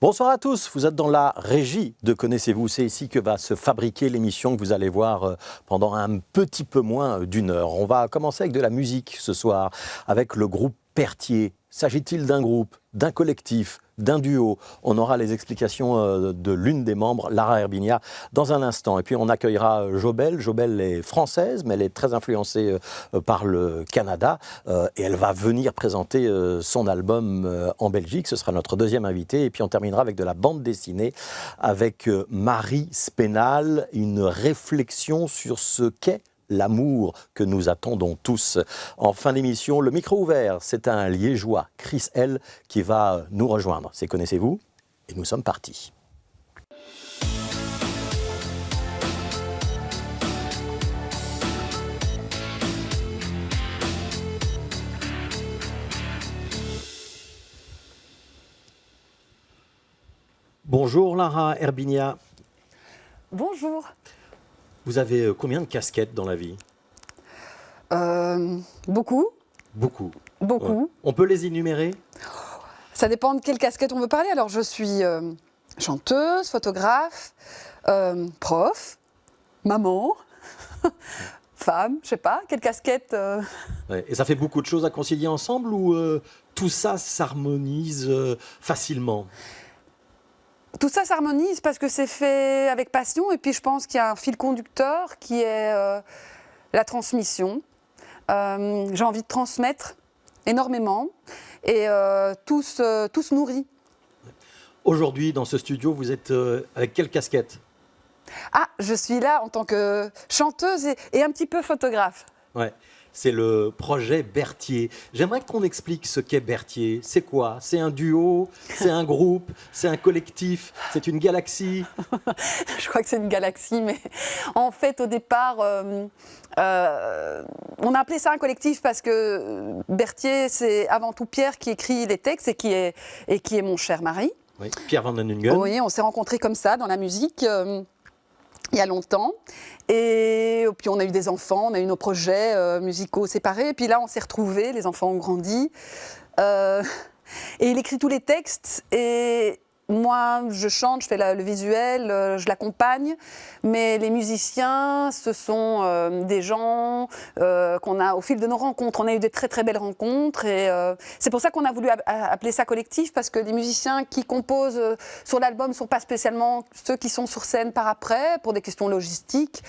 Bonsoir à tous, vous êtes dans la régie de Connaissez-vous. C'est ici que va se fabriquer l'émission que vous allez voir pendant un petit peu moins d'une heure. On va commencer avec de la musique ce soir, avec le groupe Berthier. S'agit-il d'un groupe, d'un collectif, d'un duo? On aura les explications de l'une des membres, Lara Herbinia, dans un instant. Et puis on accueillera Jobel. Jobel est française, mais elle est très influencée par le Canada. Et elle va venir présenter son album en Belgique. Ce sera notre deuxième invité. Et puis on terminera avec de la bande dessinée, avec Marie Spénal, une réflexion sur ce qu'est l'amour que nous attendons tous. En fin d'émission, le micro ouvert, c'est un Liégeois, Chris L, qui va nous rejoindre. C'est Connaissez-vous et nous sommes partis. Bonjour Lara Herbinia. Bonjour. Vous avez combien de casquettes dans la vie? Beaucoup. Beaucoup. Beaucoup. Ouais. On peut les énumérer? Ça dépend de quelle casquette on veut parler. Alors, je suis chanteuse, photographe, prof, maman, femme, je sais pas, quelle casquette Ouais. Et ça fait beaucoup de choses à concilier ensemble ou tout ça s'harmonise facilement? Tout ça s'harmonise parce que c'est fait avec passion et puis je pense qu'il y a un fil conducteur qui est la transmission. J'ai envie de transmettre énormément et tout se nourrit. Aujourd'hui, dans ce studio, vous êtes avec quelle casquette? Ah, je suis là en tant que chanteuse et un petit peu photographe. Ouais. C'est le projet Berthier. J'aimerais qu'on explique ce qu'est Berthier. C'est quoi? C'est un duo? C'est un groupe? C'est un collectif? C'est une galaxie? Je crois que c'est une galaxie, mais en fait, au départ, on a appelé ça un collectif parce que Berthier, c'est avant tout Pierre qui écrit les textes et qui est mon cher mari. Oui, Pierre Van den Hungen. Oui, on s'est rencontrés comme ça dans la musique. Il y a longtemps. Et puis on a eu des enfants, on a eu nos projets musicaux séparés. Et puis là, on s'est retrouvés, les enfants ont grandi. Et il écrit tous les textes. Et moi, je chante, je fais le visuel, je l'accompagne. Mais les musiciens, ce sont des gens qu'on a, au fil de nos rencontres, on a eu des très très belles rencontres. Et c'est pour ça qu'on a voulu appeler ça collectif, parce que les musiciens qui composent sur l'album ne sont pas spécialement ceux qui sont sur scène par après, pour des questions logistiques.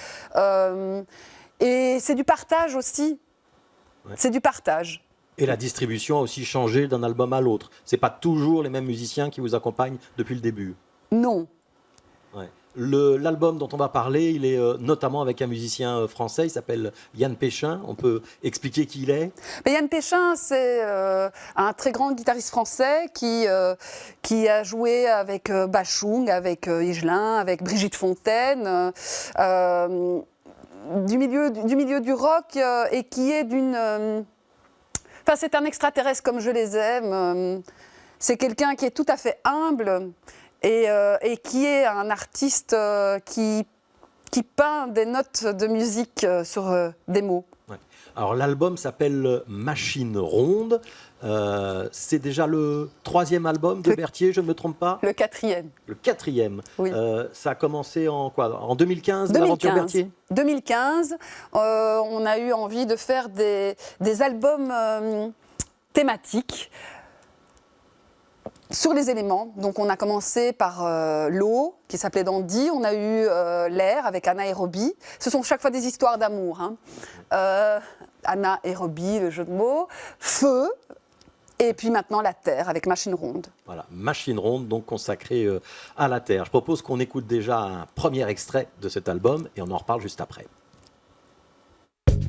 Et c'est du partage aussi. Ouais. C'est du partage. Et la distribution a aussi changé d'un album à l'autre. Ce n'est pas toujours les mêmes musiciens qui vous accompagnent depuis le début. Non. Ouais. L'album dont on va parler, il est notamment avec un musicien français, il s'appelle Yann Péchin. On peut expliquer qui il est? Mais Yann Péchin, c'est un très grand guitariste français qui a joué avec Bachung, avec Higelin, avec Brigitte Fontaine, du milieu du rock et qui est d'une... Enfin, c'est un extraterrestre comme je les aime. C'est quelqu'un qui est tout à fait humble et qui est un artiste qui peint des notes de musique sur des mots. Ouais. Alors l'album s'appelle Machine Ronde. C'est déjà le 3e album de Berthier, je ne me trompe pas? Le 4e. Le 4e. Oui. Ça a commencé en quoi? En 2015, l'aventure Berthier? 2015. On a eu envie de faire des albums thématiques sur les éléments. Donc on a commencé par l'eau, qui s'appelait Dandy. On a eu l'air avec Anaérobie. Ce sont chaque fois des histoires d'amour. Hein. Anaérobie, le jeu de mots. Feu. Et puis maintenant la Terre avec Machine Ronde. Voilà, Machine Ronde, donc consacrée à la Terre. Je propose qu'on écoute déjà un premier extrait de cet album et on en reparle juste après. Tu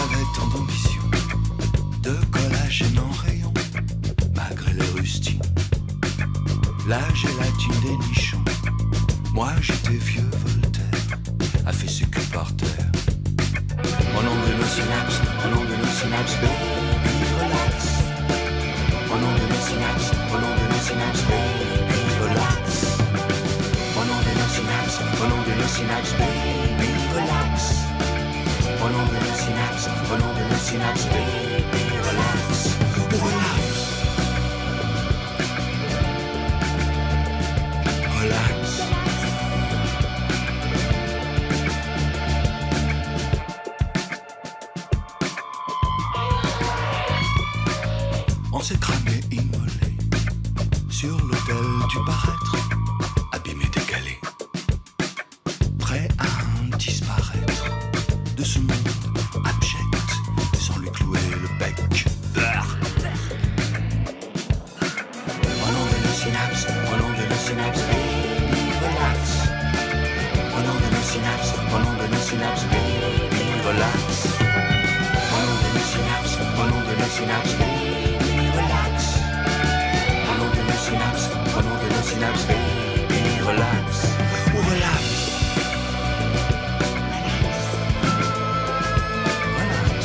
avais tant d'ambition, de collagène en rayon, malgré les rustines, la gélatine des nichons. Moi j'étais vieux Voltaire, a fait ses queues par terre. Au nom de nos synapses, baby, relax. Au nom de nos synapses, baby, relax. Au nom de nos synapses, baby, relax. synapses, baby, relax, relax. Relax. On s'est cramé, immolé sur l'autel du paraître, abîmé, décalé, prêt à disparaître de ce monde abject sans lui clouer le bec. Au nom de nos synapses, au nom de nos synapses, baby, relax. Au nom de nos synapses, au nom de nos synapses, baby, relax. Au nom de nos synapses, au nom de nos synapses, baby, relax. Au nom de nos synapses, au nom de nos synapses, baby, relax. Ou relax. Relax.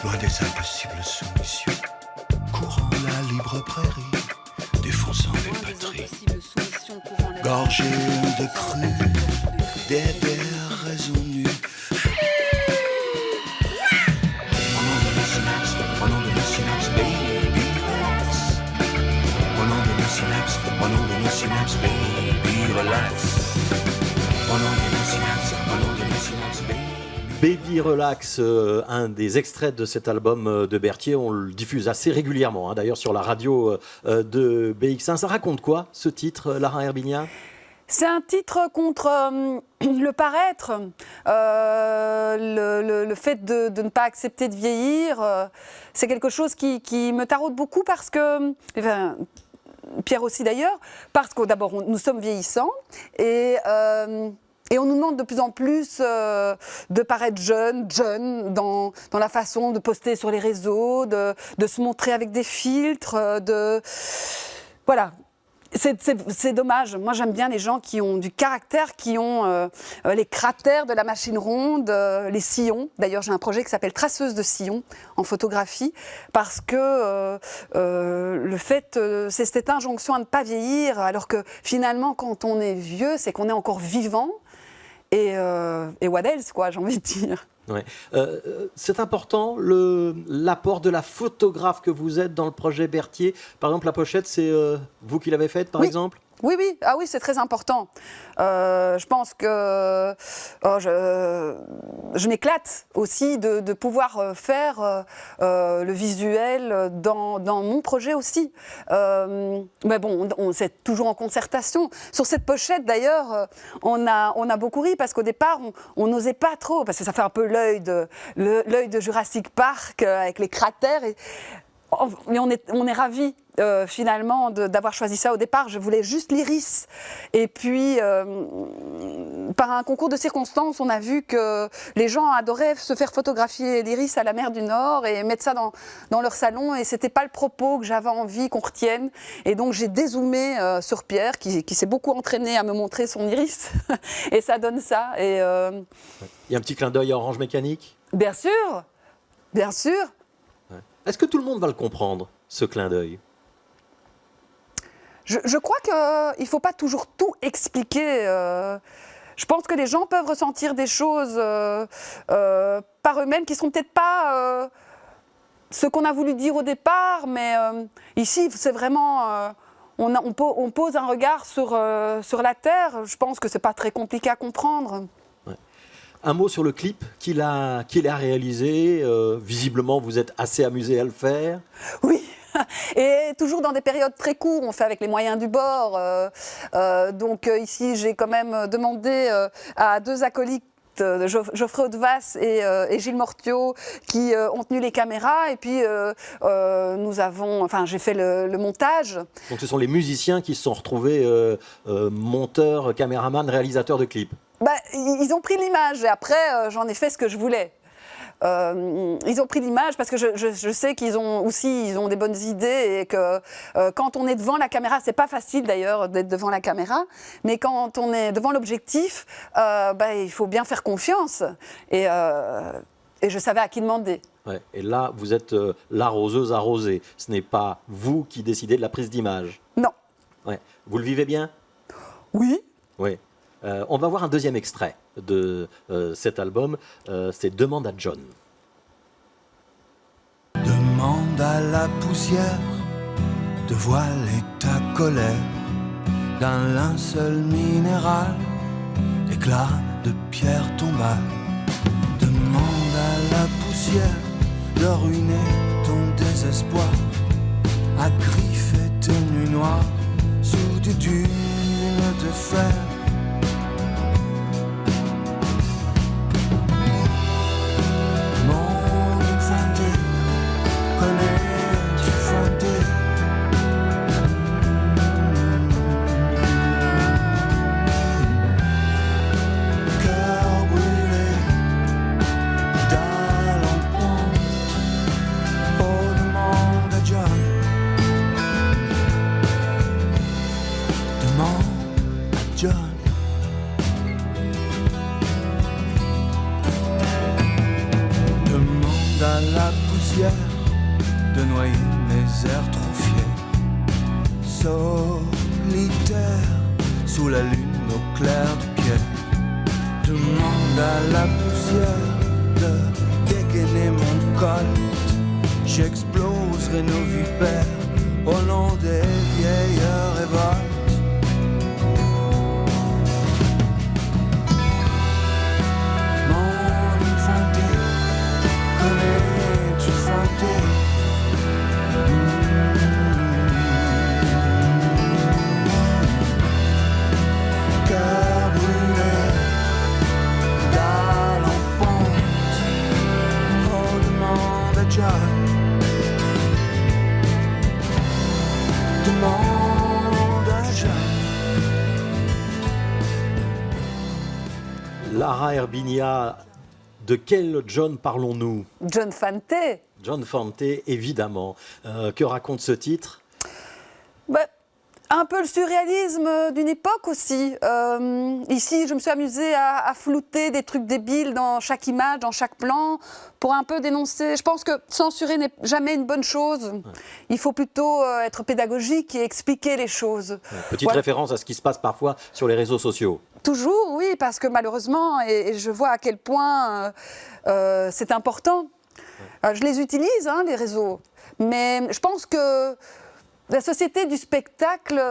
Loin des impossibles soumissions, courant la libre prairie, défonçant les patries, gorgé de crues, des pères raisons nues. Au nom de nos synapses, au nom de nos synapses, baby, relax. Au nom de nos synapses, au nom de nos synapses, baby, relax. Au nom de nos synapses, au nom de nos synapses, baby. Baby Relax, un des extraits de cet album de Berthier, on le diffuse assez régulièrement, d'ailleurs sur la radio de BX1. Ça raconte quoi ce titre, Lara Herbigna ? C'est un titre contre le paraître, le fait de ne pas accepter de vieillir. C'est quelque chose qui me taraude beaucoup parce que, enfin, Pierre aussi d'ailleurs, parce que d'abord nous sommes vieillissants et on nous demande de plus en plus de paraître jeune dans la façon de poster sur les réseaux, de se montrer avec des filtres, voilà. C'est dommage. Moi, j'aime bien les gens qui ont du caractère, qui ont les cratères de la machine ronde, les sillons. D'ailleurs, j'ai un projet qui s'appelle Traceuse de sillons en photographie, parce que le fait, c'est cette injonction à ne pas vieillir, alors que finalement, quand on est vieux, c'est qu'on est encore vivant. Et what else, quoi, j'ai envie de dire. Ouais. C'est important l'apport de la photographe que vous êtes dans le projet Berthier. Par exemple, la pochette, c'est vous qui l'avez faite, par exemple ? Oui, ah oui, c'est très important. Je pense que je m'éclate aussi de pouvoir faire le visuel dans mon projet aussi. Mais bon, c'est toujours en concertation. Sur cette pochette, d'ailleurs, on a beaucoup ri parce qu'au départ, on n'osait pas trop, parce que ça fait un peu l'œil de Jurassic Park avec les cratères. Mais on est ravis finalement d'avoir choisi ça au départ. Je voulais juste l'iris. Et puis, par un concours de circonstances, on a vu que les gens adoraient se faire photographier l'iris à la mer du Nord et mettre ça dans leur salon. Et c'était pas le propos que j'avais envie qu'on retienne. Et donc, j'ai dézoomé sur Pierre, qui s'est beaucoup entraîné à me montrer son iris. Et ça donne ça. Et, il y a un petit clin d'œil à Orange Mécanique ? Bien sûr, bien sûr. Est-ce que tout le monde va le comprendre, ce clin d'œil ? Je crois qu'il ne faut pas toujours tout expliquer. Je pense que les gens peuvent ressentir des choses par eux-mêmes qui ne sont peut-être pas ce qu'on a voulu dire au départ, mais ici, c'est vraiment... on pose un regard sur la Terre. Je pense que ce n'est pas très compliqué à comprendre. Un mot sur le clip qu'il a réalisé. Visiblement, vous êtes assez amusé à le faire. Oui, et toujours dans des périodes très courtes. On fait avec les moyens du bord. Donc ici, j'ai quand même demandé à deux acolytes, Geoffrey Haudevas et Gilles Mortiot, qui ont tenu les caméras. Et puis, j'ai fait le montage. Donc ce sont les musiciens qui se sont retrouvés monteurs, caméramans, réalisateurs de clips. Ils ont pris l'image et après, j'en ai fait ce que je voulais. Ils ont pris l'image parce que je sais qu'ils ont des bonnes idées et que quand on est devant la caméra, c'est pas facile d'ailleurs d'être devant la caméra, mais quand on est devant l'objectif, il faut bien faire confiance et je savais à qui demander. Ouais, et là, vous êtes l'arroseuse arrosée. Ce n'est pas vous qui décidez de la prise d'image. Non. Ouais. Vous le vivez bien ? Oui. Oui. On va voir un deuxième extrait de cet album, c'est Demande à John. Demande à la poussière de voiler ta colère d'un linceul minéral, éclat de pierre tombale. Demande à la poussière de ruiner ton désespoir, à griffer tes nuits noires sous des dunes de fer. Mon infanté, connais-tu fondé? Cœur brûlé, dalle en pente, oh demande à John. Demande à John. Demande à la poussière de noyer mes airs trop fiers, solitaire sous la lune au clair de pierre. Demande à la poussière de dégainer mon colt, j'exploserai nos vipères au nom des vieilles révoltes. Mon infanté, connais-tu fondé? Cœur brûlé, dalle en pente, oh demande à John. Demande à John. Lara Herbinia, de quel John parlons-nous? John Fante. John Fante, évidemment. Que raconte ce titre? Bah, un peu le surréalisme d'une époque aussi. Ici, je me suis amusée à flouter des trucs débiles dans chaque image, dans chaque plan, pour un peu dénoncer. Je pense que censurer n'est jamais une bonne chose. Il faut plutôt être pédagogique et expliquer les choses. Petite Voilà. référence à ce qui se passe parfois sur les réseaux sociaux. Toujours, oui, parce que malheureusement, et je vois à quel point c'est important. Je les utilise, hein, les réseaux. Mais je pense que la société du spectacle,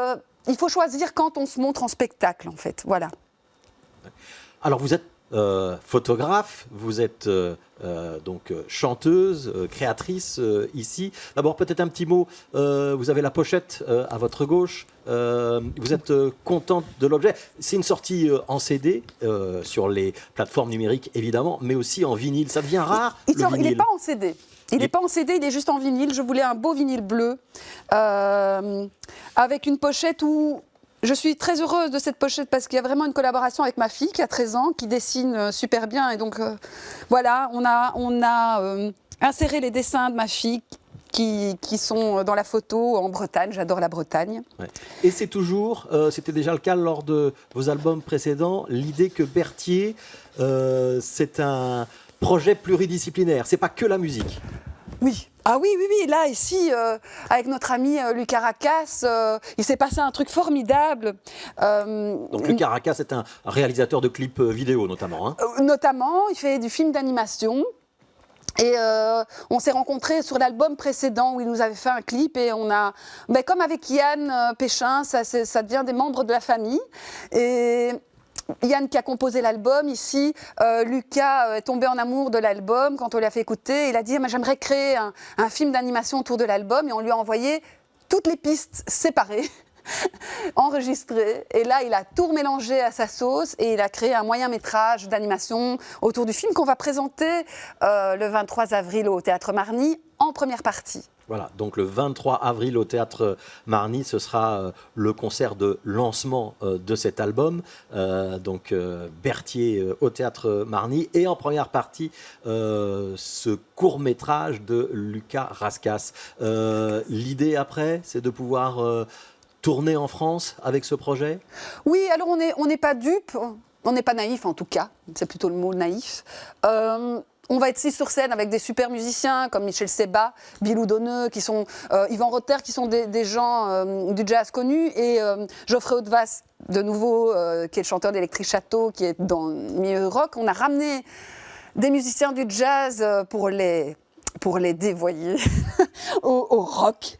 il faut choisir quand on se montre en spectacle, en fait. Voilà. Alors vous êtes photographe, vous êtes donc chanteuse, créatrice ici. D'abord peut-être un petit mot, vous avez la pochette à votre gauche, vous êtes contente de l'objet. C'est une sortie en CD sur les plateformes numériques évidemment, mais aussi en vinyle. Ça devient rare Il le n'est vinyle. pas en CD. Il n'est pas en CD, il est juste en vinyle. Je voulais un beau vinyle bleu avec une pochette où... Je suis très heureuse de cette pochette parce qu'il y a vraiment une collaboration avec ma fille qui a 13 ans, qui dessine super bien. Et donc voilà, on a inséré les dessins de ma fille qui sont dans la photo en Bretagne. J'adore la Bretagne. Ouais. Et c'est toujours, c'était déjà le cas lors de vos albums précédents, l'idée que Berthier, c'est un projet pluridisciplinaire. C'est pas que la musique. Oui. Ah oui, oui, oui. Là, ici, avec notre ami Lucas Racas, il s'est passé un truc formidable. Donc Lucas Racas est un réalisateur de clips vidéo notamment. Hein. Notamment, il fait du film d'animation. Et on s'est rencontrés sur l'album précédent où il nous avait fait un clip et on a, comme avec Yann Péchin, ça devient des membres de la famille. Et Yann qui a composé l'album ici, Lucas est tombé en amour de l'album quand on l'a fait écouter. Il a dit j'aimerais créer un film d'animation autour de l'album et on lui a envoyé toutes les pistes séparées. Enregistré, et là il a tout mélangé à sa sauce et il a créé un moyen métrage d'animation autour du film qu'on va présenter le 23 avril au Théâtre Marny en première partie. Voilà, donc le 23 avril au Théâtre Marny, ce sera le concert de lancement de cet album, donc Berthier au Théâtre Marny, et en première partie, ce court-métrage de Lucas Rascas. L'idée après, c'est de pouvoir tourner en France avec ce projet ? Oui, alors on n'est pas dupes. On n'est pas naïf en tout cas, c'est plutôt le mot naïf. On va être ici sur scène avec des super musiciens comme Michel Seba, Bilou Donneux, qui sont Yvan Rotter, qui sont des gens du jazz connus, et Geoffrey Hautevas, de nouveau, qui est le chanteur d'Electric Château, qui est dans le milieu rock. On a ramené des musiciens du jazz pour les dévoyer au rock.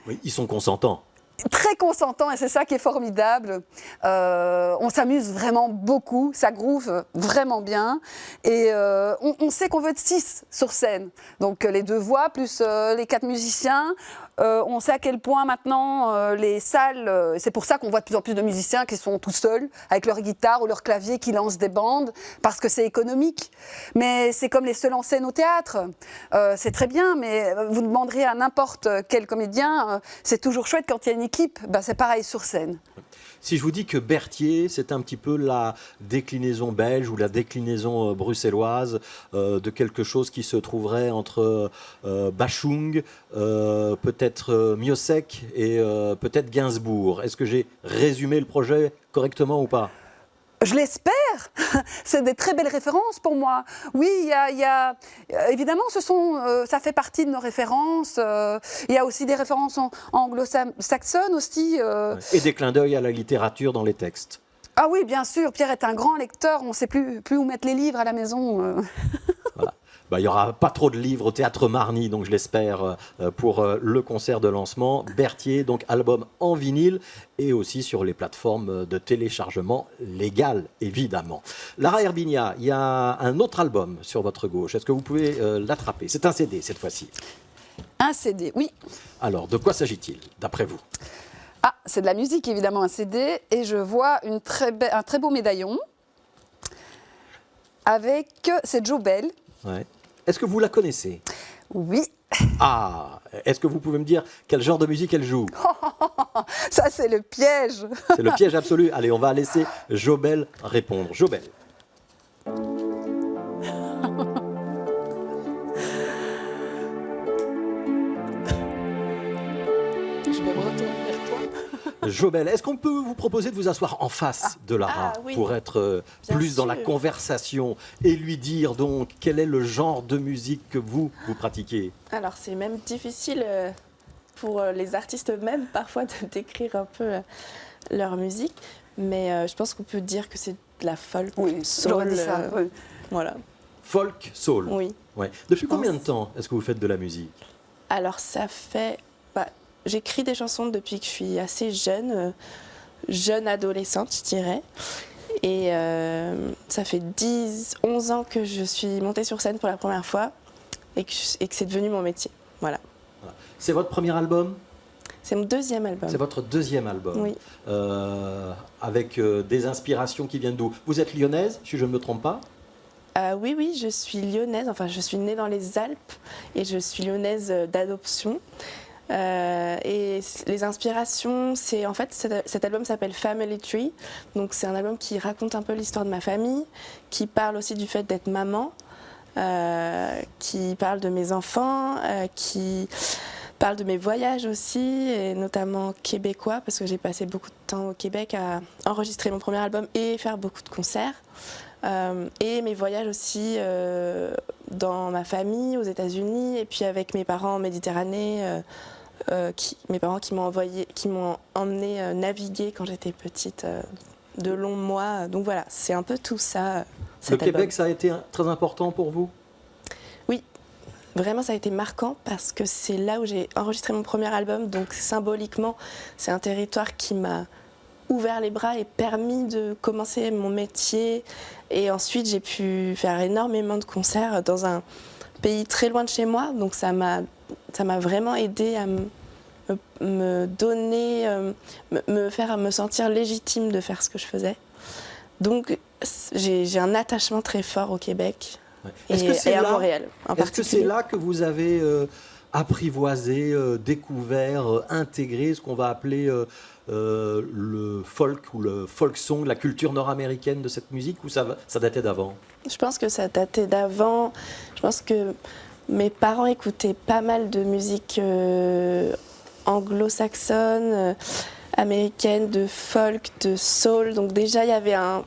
Oui, ils sont consentants. Très consentant, et c'est ça qui est formidable. On s'amuse vraiment beaucoup, ça groove vraiment bien, et on sait qu'on veut être 6 sur scène. Donc les 2 voix plus les 4 musiciens. On sait à quel point maintenant les salles, c'est pour ça qu'on voit de plus en plus de musiciens qui sont tout seuls avec leur guitare ou leur clavier, qui lancent des bandes, parce que c'est économique. Mais c'est comme les seuls en scène au théâtre. C'est très bien, mais vous demanderez à n'importe quel comédien, c'est toujours chouette quand il y a une équipe. Ben, c'est pareil sur scène. Si je vous dis que Berthier, c'est un petit peu la déclinaison belge ou la déclinaison bruxelloise de quelque chose qui se trouverait entre Bachung, peut-être Miossec et peut-être Gainsbourg. Est-ce que j'ai résumé le projet correctement ou pas ? Je l'espère. C'est des très belles références pour moi. Oui, évidemment, ça fait partie de nos références. Il y a aussi des références anglo-saxonnes aussi. Et des clins d'œil à la littérature dans les textes. Ah oui, bien sûr. Pierre est un grand lecteur. On ne sait plus où mettre les livres à la maison. Voilà. Il n'y aura pas trop de livres au Théâtre Marny, donc je l'espère, pour le concert de lancement. Berthier, donc album en vinyle et aussi sur les plateformes de téléchargement légales, évidemment. Lara Herbigna, il y a un autre album sur votre gauche. Est-ce que vous pouvez l'attraper ? C'est un CD cette fois-ci. Un CD, oui. Alors, de quoi s'agit-il, d'après vous ? Ah, c'est de la musique, évidemment, un CD. Et je vois un très beau médaillon avec... C'est Joe Bell. Ouais. Est-ce que vous la connaissez ? Oui. Ah, est-ce que vous pouvez me dire quel genre de musique elle joue ? Ça, c'est le piège. C'est le piège absolu. Allez, on va laisser Jobel répondre. Jobel. Je vais me retourner vers toi. Jobel, est-ce qu'on peut vous proposer de vous asseoir en face de Lara oui. pour être plus dans la sûr. conversation et lui dire donc quel est le genre de musique que vous pratiquez ? Alors c'est même difficile pour les artistes eux-mêmes parfois de décrire un peu leur musique, mais je pense qu'on peut dire que c'est de la folk, Oui, soul, j'aurais dit ça. Oui. voilà. Folk, soul. Oui. Ouais. Depuis Je combien pense. de temps est-ce que vous faites de la musique ? Alors ça fait, j'écris des chansons depuis que je suis assez jeune adolescente, je dirais. Et ça fait 11 ans que je suis montée sur scène pour la première fois et que c'est devenu mon métier. Voilà. C'est votre premier album ? C'est mon deuxième album. C'est votre deuxième album. Oui. Avec des inspirations qui viennent d'où ? Vous êtes lyonnaise, si je ne me trompe pas ? Oui, je suis lyonnaise. Enfin, je suis née dans les Alpes et je suis lyonnaise d'adoption. Et les inspirations, c'est en fait cet album s'appelle Family Tree. Donc c'est un album qui raconte un peu l'histoire de ma famille, qui parle aussi du fait d'être maman, qui parle de mes enfants, qui parle de mes voyages aussi, et notamment québécois, parce que j'ai passé beaucoup de temps au Québec à enregistrer mon premier album et faire beaucoup de concerts. Et mes voyages aussi dans ma famille, aux États-Unis, et puis avec mes parents en Méditerranée, mes parents qui m'ont emmené naviguer quand j'étais petite, de longs mois. Donc voilà, c'est un peu tout ça. Le Québec, ça a été très important pour vous ? Oui, vraiment ça a été marquant parce que c'est là où j'ai enregistré mon premier album. Donc symboliquement, c'est un territoire qui m'a ouvert les bras et permis de commencer mon métier. Et ensuite, j'ai pu faire énormément de concerts dans un pays très loin de chez moi. Donc ça m'a vraiment aidé à me donner, me faire me sentir légitime de faire ce que je faisais. Donc j'ai un attachement très fort au Québec et à Montréal en particulier. Est-ce que c'est là que vous avez apprivoisé, découvert, intégré ce qu'on va appeler le folk ou le folk song, la culture nord-américaine de cette musique, ou ça datait d'avant ? Je pense que ça datait d'avant. Je pense que mes parents écoutaient pas mal de musique anglo-saxonne. américaine, de folk, de soul. Donc déjà, il y avait un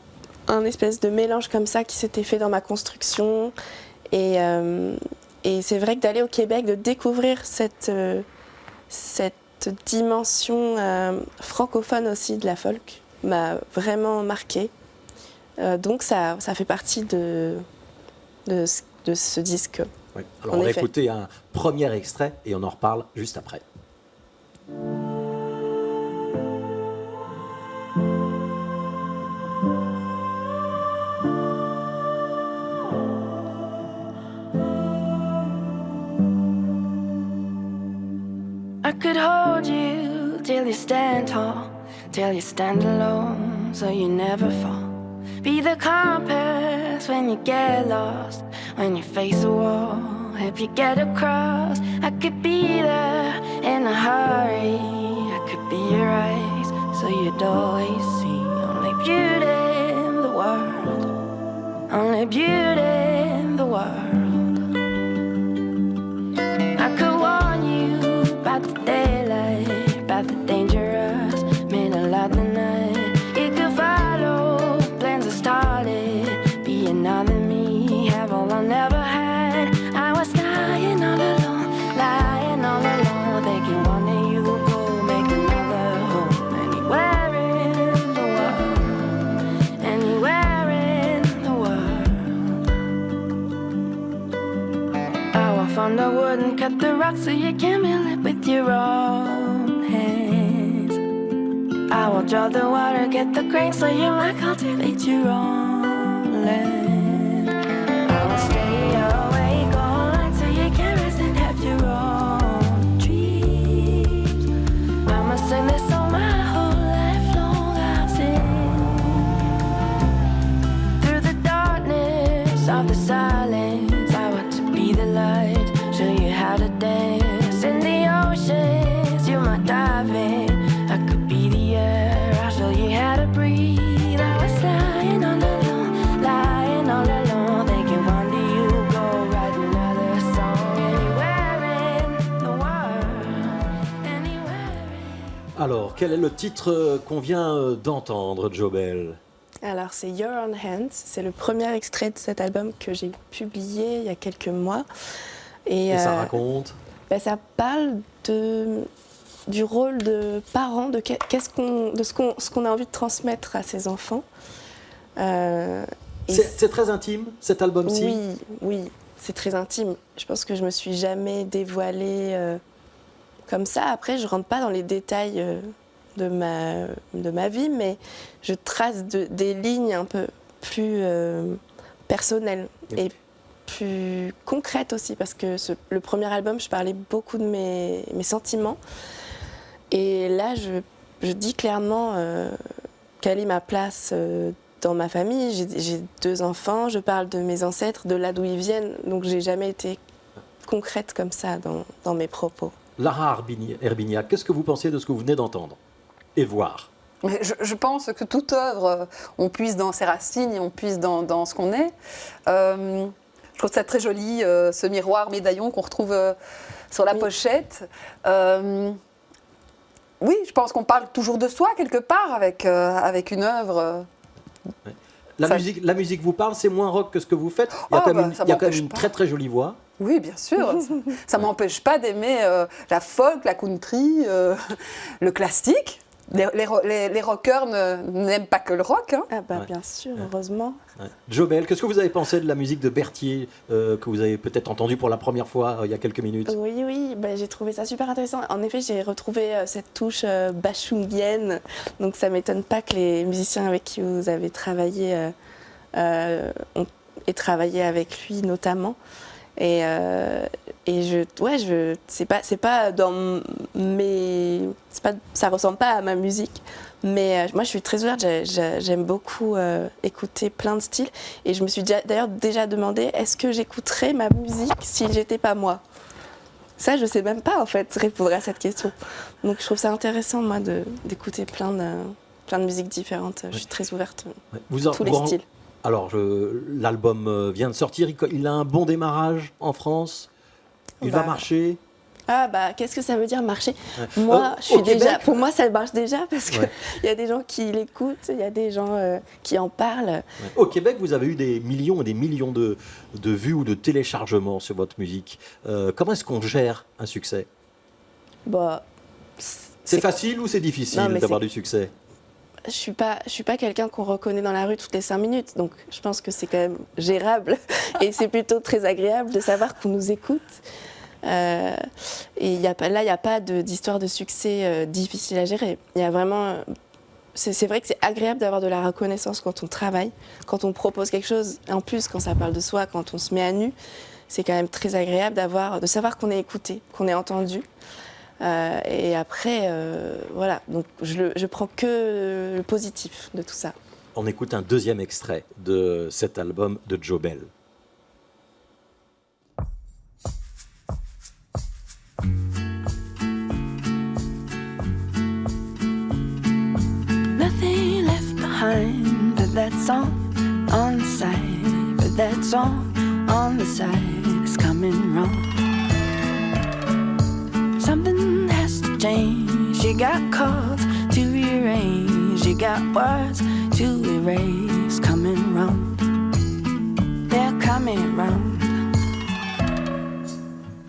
espèce de mélange comme ça qui s'était fait dans ma construction. Et c'est vrai que d'aller au Québec, de découvrir cette dimension francophone aussi de la folk m'a vraiment marquée. Donc ça fait partie de ce disque. Oui. Alors on va écouter un premier extrait et on en reparle juste après. I could hold you till you stand tall, till you stand alone, so you never fall. Be the compass when you get lost, when you face a wall, help you get across. I could be there in a hurry, I could be your eyes, so you'd always see only beauty in the world, only beauty in the world. I could warn you about the daylight, about the dangerous middle of the night. It could follow, plans are started, be another me, have all I never had. I was lying all alone, thinking one day you will go make another home. Anywhere in the world, anywhere in the world. I walk on the wood and cut the rock so you can build it with your own hands. I will draw the water, get the grain so you might cultivate your own land. I will stay awake all night so you can rest and have your own dreams. I must sing this song my whole life long. I'll sing through the darkness of the silence. I want to be the light, show you how to dance in the oceans. You might dive in, I could be the air. I'll show you how to breathe. I was lying all alone, thinking one day you'll go write another song. Anywhere in the world, anywhere in... Alors, quel est le titre qu'on vient d'entendre, Jobel? Alors c'est Your Own Hands, c'est le premier extrait de cet album que j'ai publié il y a quelques mois. Et ça raconte ça parle du rôle de parent, de ce qu'on a envie de transmettre à ses enfants. C'est très intime, cet album-ci? Oui, c'est très intime. Je pense que je me suis jamais dévoilée comme ça. Après, je rentre pas dans les détails de ma vie, mais je trace des lignes un peu plus personnelles et plus concrètes aussi, parce que le premier album, je parlais beaucoup de mes sentiments. Et là, je dis clairement quelle est ma place dans ma famille. J'ai 2 enfants, je parle de mes ancêtres, de là d'où ils viennent, donc j'ai jamais été concrète comme ça dans mes propos. Lara Herbignac, qu'est-ce que vous pensez de ce que vous venez d'entendre et voir? Mais je pense que toute œuvre, on puise dans ses racines et on puise dans ce qu'on est. Je trouve ça très joli, ce miroir médaillon qu'on retrouve sur la pochette. Oui, je pense qu'on parle toujours de soi quelque part avec une œuvre. Ouais. La musique vous parle, c'est moins rock que ce que vous faites. Il y a quand même une très très jolie voix. Oui, bien sûr. Ça ne m'empêche pas d'aimer la folk, la country, le classique. Les rockers n'aiment pas que le rock. Hein. Ah bah, bien sûr, heureusement. Ouais. Jobel, qu'est-ce que vous avez pensé de la musique de Berthier que vous avez peut-être entendue pour la première fois il y a quelques minutes? Oui, bah, j'ai trouvé ça super intéressant. En effet, j'ai retrouvé cette touche bachungienne. Donc ça ne m'étonne pas que les musiciens avec qui vous avez travaillé aient travaillé avec lui notamment. Et c'est pas dans ça ressemble pas à ma musique, mais moi je suis très ouverte, j'aime beaucoup écouter plein de styles, et je me suis d'ailleurs déjà demandé est-ce que j'écouterais ma musique si j'étais pas moi. Ça je sais même pas en fait répondre à cette question. Donc je trouve ça intéressant moi d'écouter plein de musiques différentes. Je suis très ouverte tous les styles. Alors, l'album vient de sortir, il a un bon démarrage en France, il va marcher. Ah bah qu'est-ce que ça veut dire marcher? Ouais. Moi, je suis au Québec, pour moi ça marche déjà parce que Ouais. il y a des gens qui l'écoutent, il y a des gens qui en parlent. Ouais. Au Québec, vous avez eu des millions et des millions de vues ou de téléchargements sur votre musique. Comment est-ce qu'on gère un succès? Bah, C'est facile ou c'est difficile Non, mais d'avoir du succès? je suis pas quelqu'un qu'on reconnaît dans la rue toutes les 5 minutes, donc je pense que c'est quand même gérable et c'est plutôt très agréable de savoir qu'on nous écoute. Et il n'y a pas d'histoire de succès difficile à gérer. Il y a vraiment, c'est vrai que c'est agréable d'avoir de la reconnaissance quand on travaille, quand on propose quelque chose. En plus, quand ça parle de soi, quand on se met à nu, c'est quand même très agréable de savoir qu'on est écouté, qu'on est entendu. Et après, voilà, donc je prends que le positif de tout ça. On écoute un deuxième extrait de cet album de Jobel. Nothing left behind but that song on the side. But that song on the side is coming wrong. Something has to change. You got chords to rearrange. You got words to erase. Coming round. They're coming round.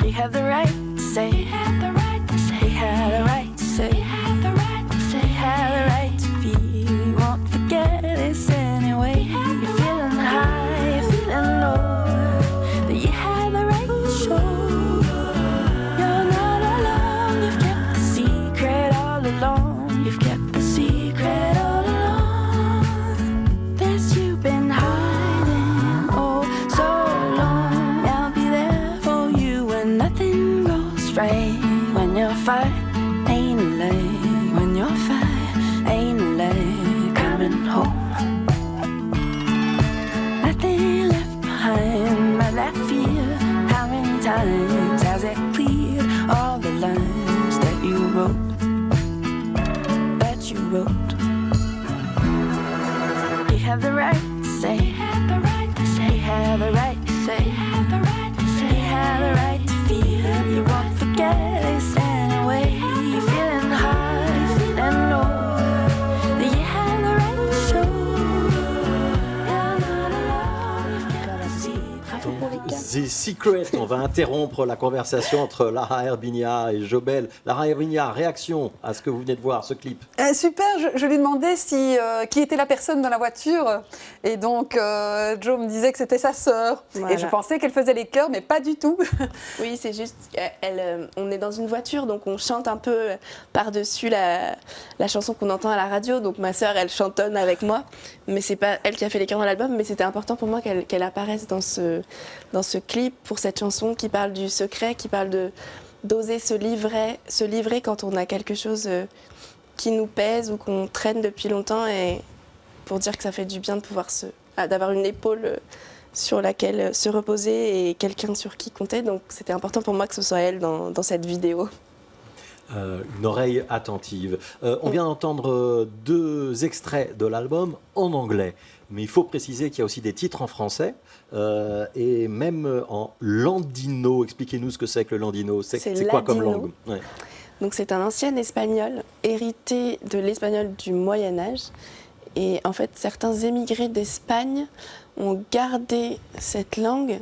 You have the right to say. You have the right to say. You have the right to say. You have the right to say. You have the right to feel. You won't forget this anyway. You're feeling high, you're feeling low. That you have the right to show. You're not alone. You've kept the secret all along. You've kept the secret all along. There's you've been hiding oh so long. I'll be there for you when nothing goes right. When you're fine, ain't late. When you're fine, ain't late. Coming home. Nothing left behind but that fear. How many times has it cleared all the lines that you wrote? That you wrote. You have the right to say. You have the right to say. You have the right to say. You have the right to say. You have the right to feel. You won't forget this anyway. You're feeling high, you're feeling low. That you have the right to show. You're not alone. You've kept the secret. Bravo pour les gars. The Secret, on va interrompre la conversation entre Lara Herbigna et Jobel. Lara Herbigna, réaction à ce que vous venez de voir, ce clip. Super, je lui demandais qui était la personne dans la voiture. Et donc, Joe me disait que c'était sa sœur. Voilà. Et je pensais qu'elle faisait les chœurs, mais pas du tout. Oui, c'est juste, on est dans une voiture, donc on chante un peu par-dessus la chanson qu'on entend à la radio. Donc ma sœur, elle chantonne avec moi, mais c'est pas elle qui a fait les chœurs dans l'album, mais c'était important pour moi qu'elle apparaisse dans ce clip pour cette chanson qui parle du secret, qui parle d'oser se livrer quand on a quelque chose qui nous pèse ou qu'on traîne depuis longtemps, et pour dire que ça fait du bien de pouvoir d'avoir une épaule sur laquelle se reposer et quelqu'un sur qui compter. Donc c'était important pour moi que ce soit elle dans cette vidéo. Une oreille attentive. On vient d'entendre deux extraits de l'album en anglais, mais il faut préciser qu'il y a aussi des titres en français et même en landino. Expliquez-nous ce que c'est que le landino. C'est quoi comme ladino. langue? Ouais. Donc c'est un ancien espagnol hérité de l'espagnol du Moyen-Âge. Et en fait, certains émigrés d'Espagne ont gardé cette langue.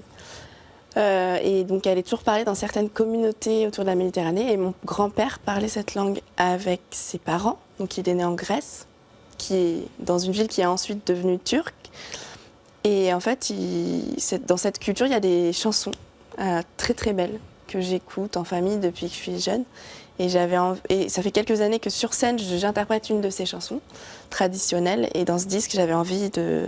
Et donc elle est toujours parlée dans certaines communautés autour de la Méditerranée. Et mon grand-père parlait cette langue avec ses parents. Donc il est né en Grèce, qui est dans une ville qui est ensuite devenue turque. Et en fait, dans cette culture, il y a des chansons très très belles que j'écoute en famille depuis que je suis jeune. Et ça fait quelques années que sur scène, j'interprète une de ces chansons traditionnelles. Et dans ce disque, j'avais envie de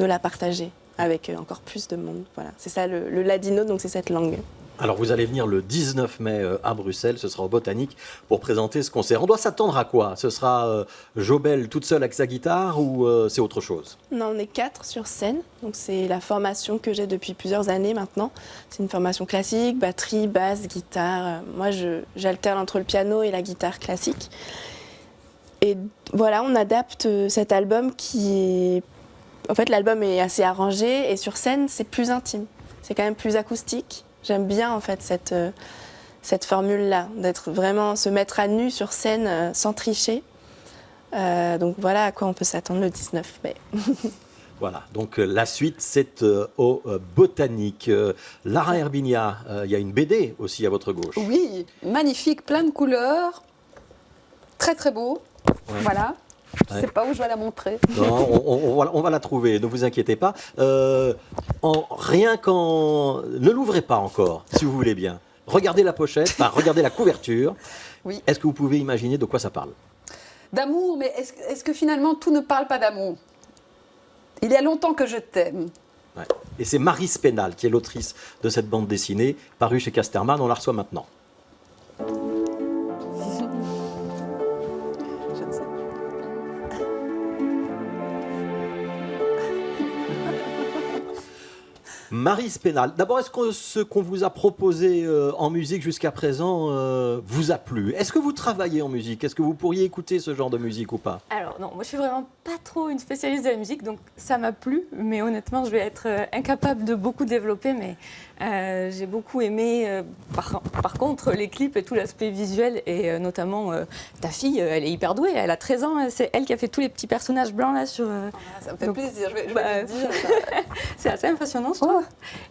la partager avec encore plus de monde. Voilà, c'est ça le ladino, donc c'est cette langue. Alors vous allez venir le 19 mai à Bruxelles, ce sera au Botanique, pour présenter ce concert. On doit s'attendre à quoi? Ce sera Jobel toute seule avec sa guitare ou c'est autre chose? Non, on est 4 sur scène, donc c'est la formation que j'ai depuis plusieurs années maintenant. C'est une formation classique, batterie, basse, guitare. Moi, j'alterne entre le piano et la guitare classique. Et voilà, on adapte cet album qui est... En fait, l'album est assez arrangé et sur scène, c'est plus intime. C'est quand même plus acoustique. J'aime bien en fait cette formule-là, d'être vraiment se mettre à nu sur scène sans tricher. Donc voilà à quoi on peut s'attendre le 19 mai. Voilà, donc la suite, c'est au Botanique. Lara Herbinia, il y a une BD aussi à votre gauche. Oui, magnifique, plein de couleurs, très très beau. Ouais. Voilà. Je ne sais Ouais. pas où je vais la montrer. Non, on va la trouver, ne vous inquiétez pas. Ne l'ouvrez pas encore, si vous voulez bien. Regardez la pochette, enfin, regardez la couverture. Oui. Est-ce que vous pouvez imaginer de quoi ça parle? D'amour, mais est-ce que finalement tout ne parle pas d'amour? Il y a longtemps que je t'aime. Ouais. Et c'est Marie Spénal qui est l'autrice de cette bande dessinée, parue chez Casterman. On la reçoit maintenant. Je ne sais pas. Marie Spénal, d'abord, est-ce que ce qu'on vous a proposé en musique jusqu'à présent vous a plu? Est-ce que vous travaillez en musique? Est-ce que vous pourriez écouter ce genre de musique ou pas? Alors non, moi je suis vraiment pas trop une spécialiste de la musique, donc ça m'a plu, mais honnêtement je vais être incapable de beaucoup développer, mais j'ai beaucoup aimé par contre les clips et tout l'aspect visuel, et notamment ta fille, elle est hyper douée, elle a 13 ans, c'est elle qui a fait tous les petits personnages blancs là sur... Ça me fait Donc, plaisir, je vais bah, le dire. c'est assez impressionnant je trouve.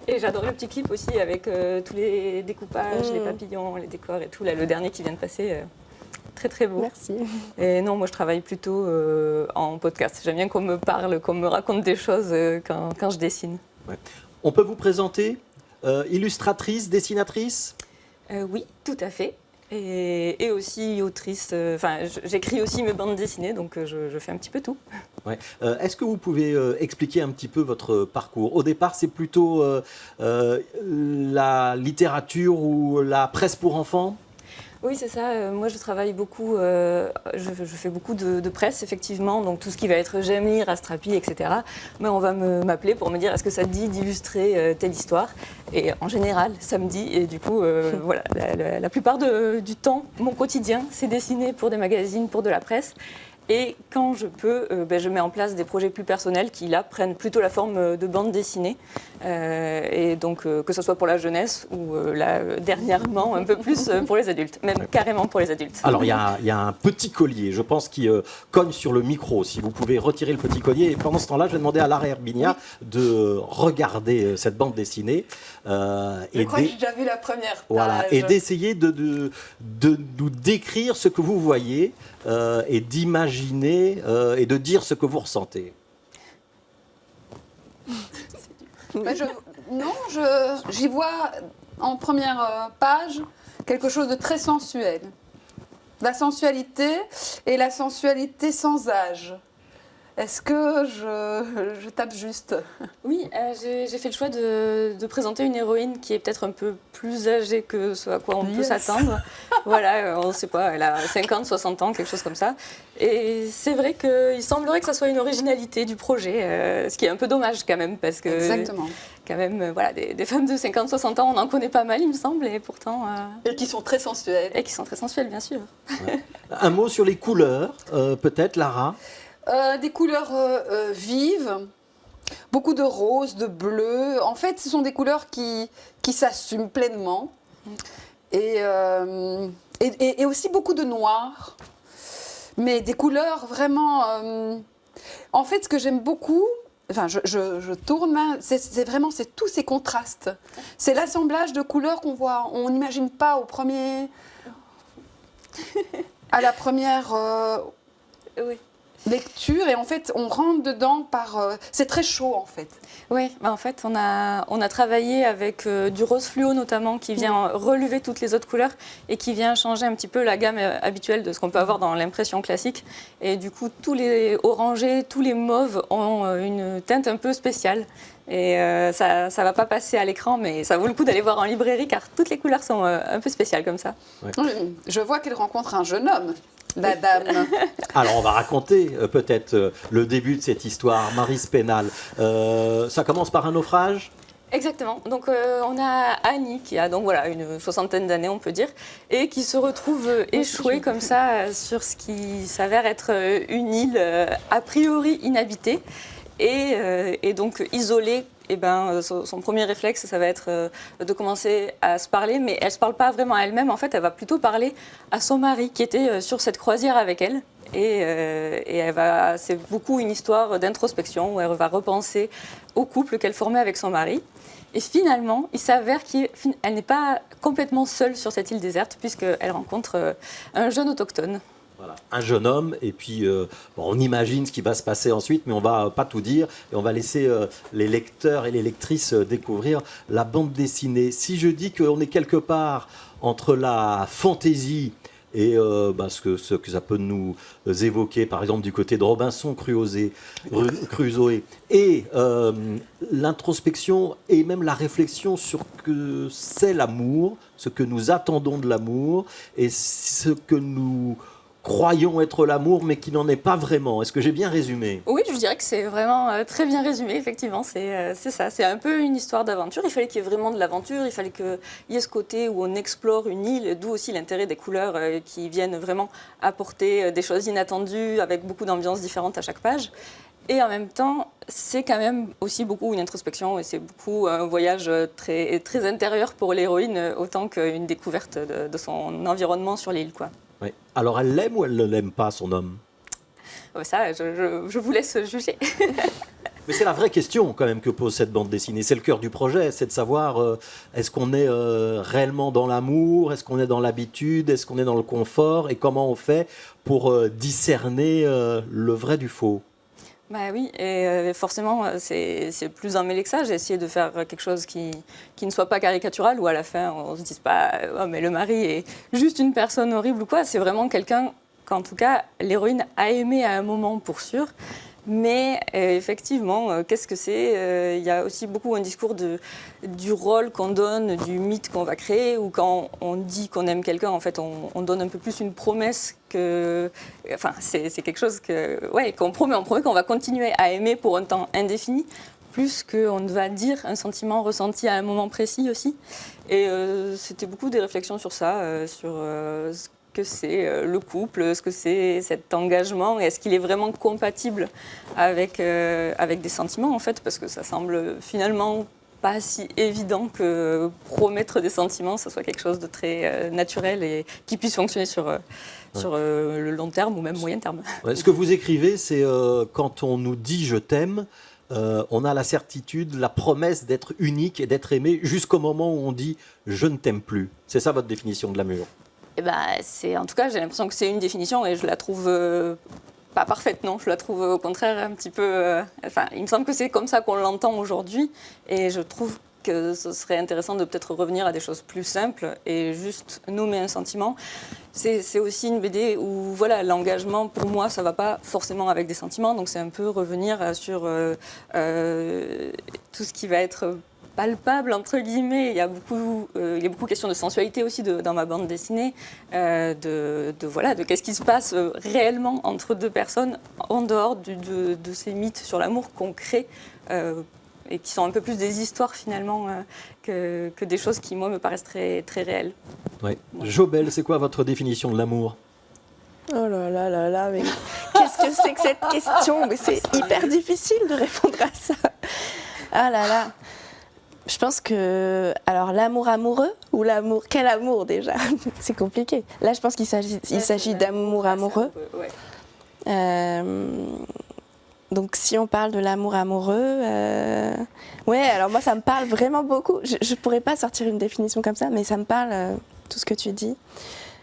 Et j'adore le petit clip aussi avec tous les découpages, les papillons, les décors et tout, là le dernier qui vient de passer. Très très beau. Merci. Et non, moi je travaille plutôt en podcast. J'aime bien qu'on me parle, qu'on me raconte des choses quand je dessine. Ouais. On peut vous présenter illustratrice, dessinatrice? Oui, tout à fait. Et aussi autrice. Enfin, j'écris aussi mes bandes dessinées, donc je fais un petit peu tout. Ouais. Est-ce que vous pouvez expliquer un petit peu votre parcours? Au départ, c'est plutôt la littérature ou la presse pour enfants? Oui, c'est ça. Moi, je travaille beaucoup, je fais beaucoup de presse, effectivement. Donc, tout ce qui va être J'aime lire, Astrapi, etc. Mais on va m'appeler pour me dire est-ce que ça te dit d'illustrer telle histoire? Et en général, ça me dit. Et du coup, voilà, la plupart du temps, mon quotidien, c'est dessiner pour des magazines, pour de la presse. Et quand je peux, je mets en place des projets plus personnels qui, là, prennent plutôt la forme de bande dessinée. Et donc, que ce soit pour la jeunesse ou, là, dernièrement, un peu plus pour les adultes, même carrément pour les adultes. Alors, il y a un petit collier, je pense, qui cogne sur le micro. Si vous pouvez retirer le petit collier. Et pendant ce temps-là, je vais demander à Lara Herbinia de regarder cette bande dessinée. Je crois que j'ai déjà vu la première page. Voilà, et d'essayer de nous décrire ce que vous voyez et d'imaginer et de dire ce que vous ressentez. Mais j'y vois en première page quelque chose de très sensuel. La sensualité et la sensualité sans âge. Est-ce que je tape juste? Oui, j'ai fait le choix de présenter une héroïne qui est peut-être un peu plus âgée que ce à quoi on peut s'attendre. Voilà, on ne sait pas, elle a 50, 60 ans, quelque chose comme ça. Et c'est vrai qu'il semblerait que ça soit une originalité du projet, ce qui est un peu dommage quand même, parce que... Exactement. Quand même, voilà, des femmes de 50, 60 ans, on en connaît pas mal, il me semble, et pourtant... Et qui sont très sensuelles. Et qui sont très sensuelles, bien sûr. Ouais. Un mot sur les couleurs, peut-être, Lara? Des couleurs vives, beaucoup de rose, de bleu. En fait, ce sont des couleurs qui s'assument pleinement. Et aussi beaucoup de noir. Mais des couleurs vraiment... En fait, ce que j'aime beaucoup... Enfin, je tourne, c'est vraiment tous ces contrastes. C'est l'assemblage de couleurs qu'on voit. On n'imagine pas à la première Oui. lecture. Et en fait, on rentre dedans par... c'est très chaud, en fait. Oui, en fait, on a travaillé avec du rose fluo notamment, qui vient relever toutes les autres couleurs et qui vient changer un petit peu la gamme habituelle de ce qu'on peut avoir dans l'impression classique. Et du coup, tous les orangés, tous les mauves ont une teinte un peu spéciale. Et ça ne va pas passer à l'écran, mais ça vaut le coup d'aller voir en librairie, car toutes les couleurs sont un peu spéciales comme ça. Ouais. Je vois qu'elle rencontre un jeune homme, la dame. Alors, on va raconter peut-être le début de cette histoire. Marie Spénal, ça commence par un naufrage? Exactement. Donc on a Annie qui a donc voilà une soixantaine d'années on peut dire et qui se retrouve échouée comme ça sur ce qui s'avère être une île a priori inhabitée et donc isolée son premier réflexe, ça va être de commencer à se parler, mais elle ne se parle pas vraiment à elle-même. En fait, elle va plutôt parler à son mari qui était sur cette croisière avec elle. Et c'est beaucoup une histoire d'introspection où elle va repenser au couple qu'elle formait avec son mari. Et finalement, il s'avère qu'elle n'est pas complètement seule sur cette île déserte puisqu'elle rencontre un jeune autochtone. Voilà, un jeune homme, et puis on imagine ce qui va se passer ensuite, mais on ne va pas tout dire, et on va laisser les lecteurs et les lectrices découvrir la bande dessinée. Si je dis qu'on est quelque part entre la fantaisie et ce que ça peut nous évoquer, par exemple, du côté de Robinson Crusoe, et l'introspection et même la réflexion sur ce que c'est l'amour, ce que nous attendons de l'amour, et ce que nous croyons être l'amour, mais qui n'en est pas vraiment. Est-ce que j'ai bien résumé ? Oui, je dirais que c'est vraiment très bien résumé, effectivement. C'est ça, c'est un peu une histoire d'aventure. Il fallait qu'il y ait vraiment de l'aventure, il fallait qu'il y ait ce côté où on explore une île, d'où aussi l'intérêt des couleurs qui viennent vraiment apporter des choses inattendues, avec beaucoup d'ambiances différentes à chaque page. Et en même temps, c'est quand même aussi beaucoup une introspection et c'est beaucoup un voyage très, très intérieur pour l'héroïne, autant qu'une découverte de son environnement sur l'île, quoi. Oui. Alors, elle l'aime ou elle ne l'aime pas, son homme ? Ça, je vous laisse juger. Mais c'est la vraie question quand même que pose cette bande dessinée. C'est le cœur du projet, c'est de savoir est-ce qu'on est réellement dans l'amour, est-ce qu'on est dans l'habitude, est-ce qu'on est dans le confort, et comment on fait pour discerner le vrai du faux. Bah oui, et forcément, c'est plus emmêlé que ça. J'ai essayé de faire quelque chose qui ne soit pas caricatural, où à la fin, on ne se dise pas « Oh, mais le mari est juste une personne horrible » ou quoi. C'est vraiment quelqu'un qu'en tout cas, l'héroïne a aimé à un moment, pour sûr. Mais effectivement, qu'est-ce que c'est ? Il y a aussi beaucoup un discours du rôle qu'on donne, du mythe qu'on va créer, ou quand on dit qu'on aime quelqu'un, en fait, on donne un peu plus une promesse que... Enfin, c'est quelque chose qu'on promet. On promet qu'on va continuer à aimer pour un temps indéfini, plus qu'on va dire un sentiment ressenti à un moment précis aussi. Et c'était beaucoup des réflexions sur ça, sur... ce que c'est le couple, ce que c'est cet engagement, et est-ce qu'il est vraiment compatible avec des sentiments en fait, parce que ça semble finalement pas si évident que promettre des sentiments, ça soit quelque chose de très naturel et qui puisse fonctionner sur le long terme ou même moyen terme. Ouais, ce que vous écrivez, c'est quand on nous dit « je t'aime », on a la certitude, la promesse d'être unique et d'être aimé jusqu'au moment où on dit « je ne t'aime plus ». C'est ça votre définition de l'amour ? En tout cas, j'ai l'impression que c'est une définition et je la trouve pas parfaite, non. Je la trouve au contraire un petit peu... il me semble que c'est comme ça qu'on l'entend aujourd'hui et je trouve que ce serait intéressant de peut-être revenir à des choses plus simples et juste nommer un sentiment. C'est aussi une BD où voilà, l'engagement, pour moi, ça ne va pas forcément avec des sentiments, donc c'est un peu revenir sur tout ce qui va être... palpable entre guillemets. Il y a beaucoup question de sensualité aussi dans ma bande dessinée, de qu'est-ce qui se passe réellement entre deux personnes en dehors de ces mythes sur l'amour qu'on crée et qui sont un peu plus des histoires finalement que des choses qui moi me paraissent très, très réelles. Ouais. Jobel, c'est quoi votre définition de l'amour ? Oh là là là là, mais qu'est-ce que c'est que cette question ? Mais c'est hyper difficile de répondre à ça. Ah là là. Je pense que... Alors, l'amour amoureux ou l'amour... Quel amour, déjà ? C'est compliqué. Là, je pense qu'il s'agit d'amour amoureux. Donc, si on parle de l'amour amoureux... Ouais, alors moi, ça me parle vraiment beaucoup. Je ne pourrais pas sortir une définition comme ça, mais ça me parle, tout ce que tu dis.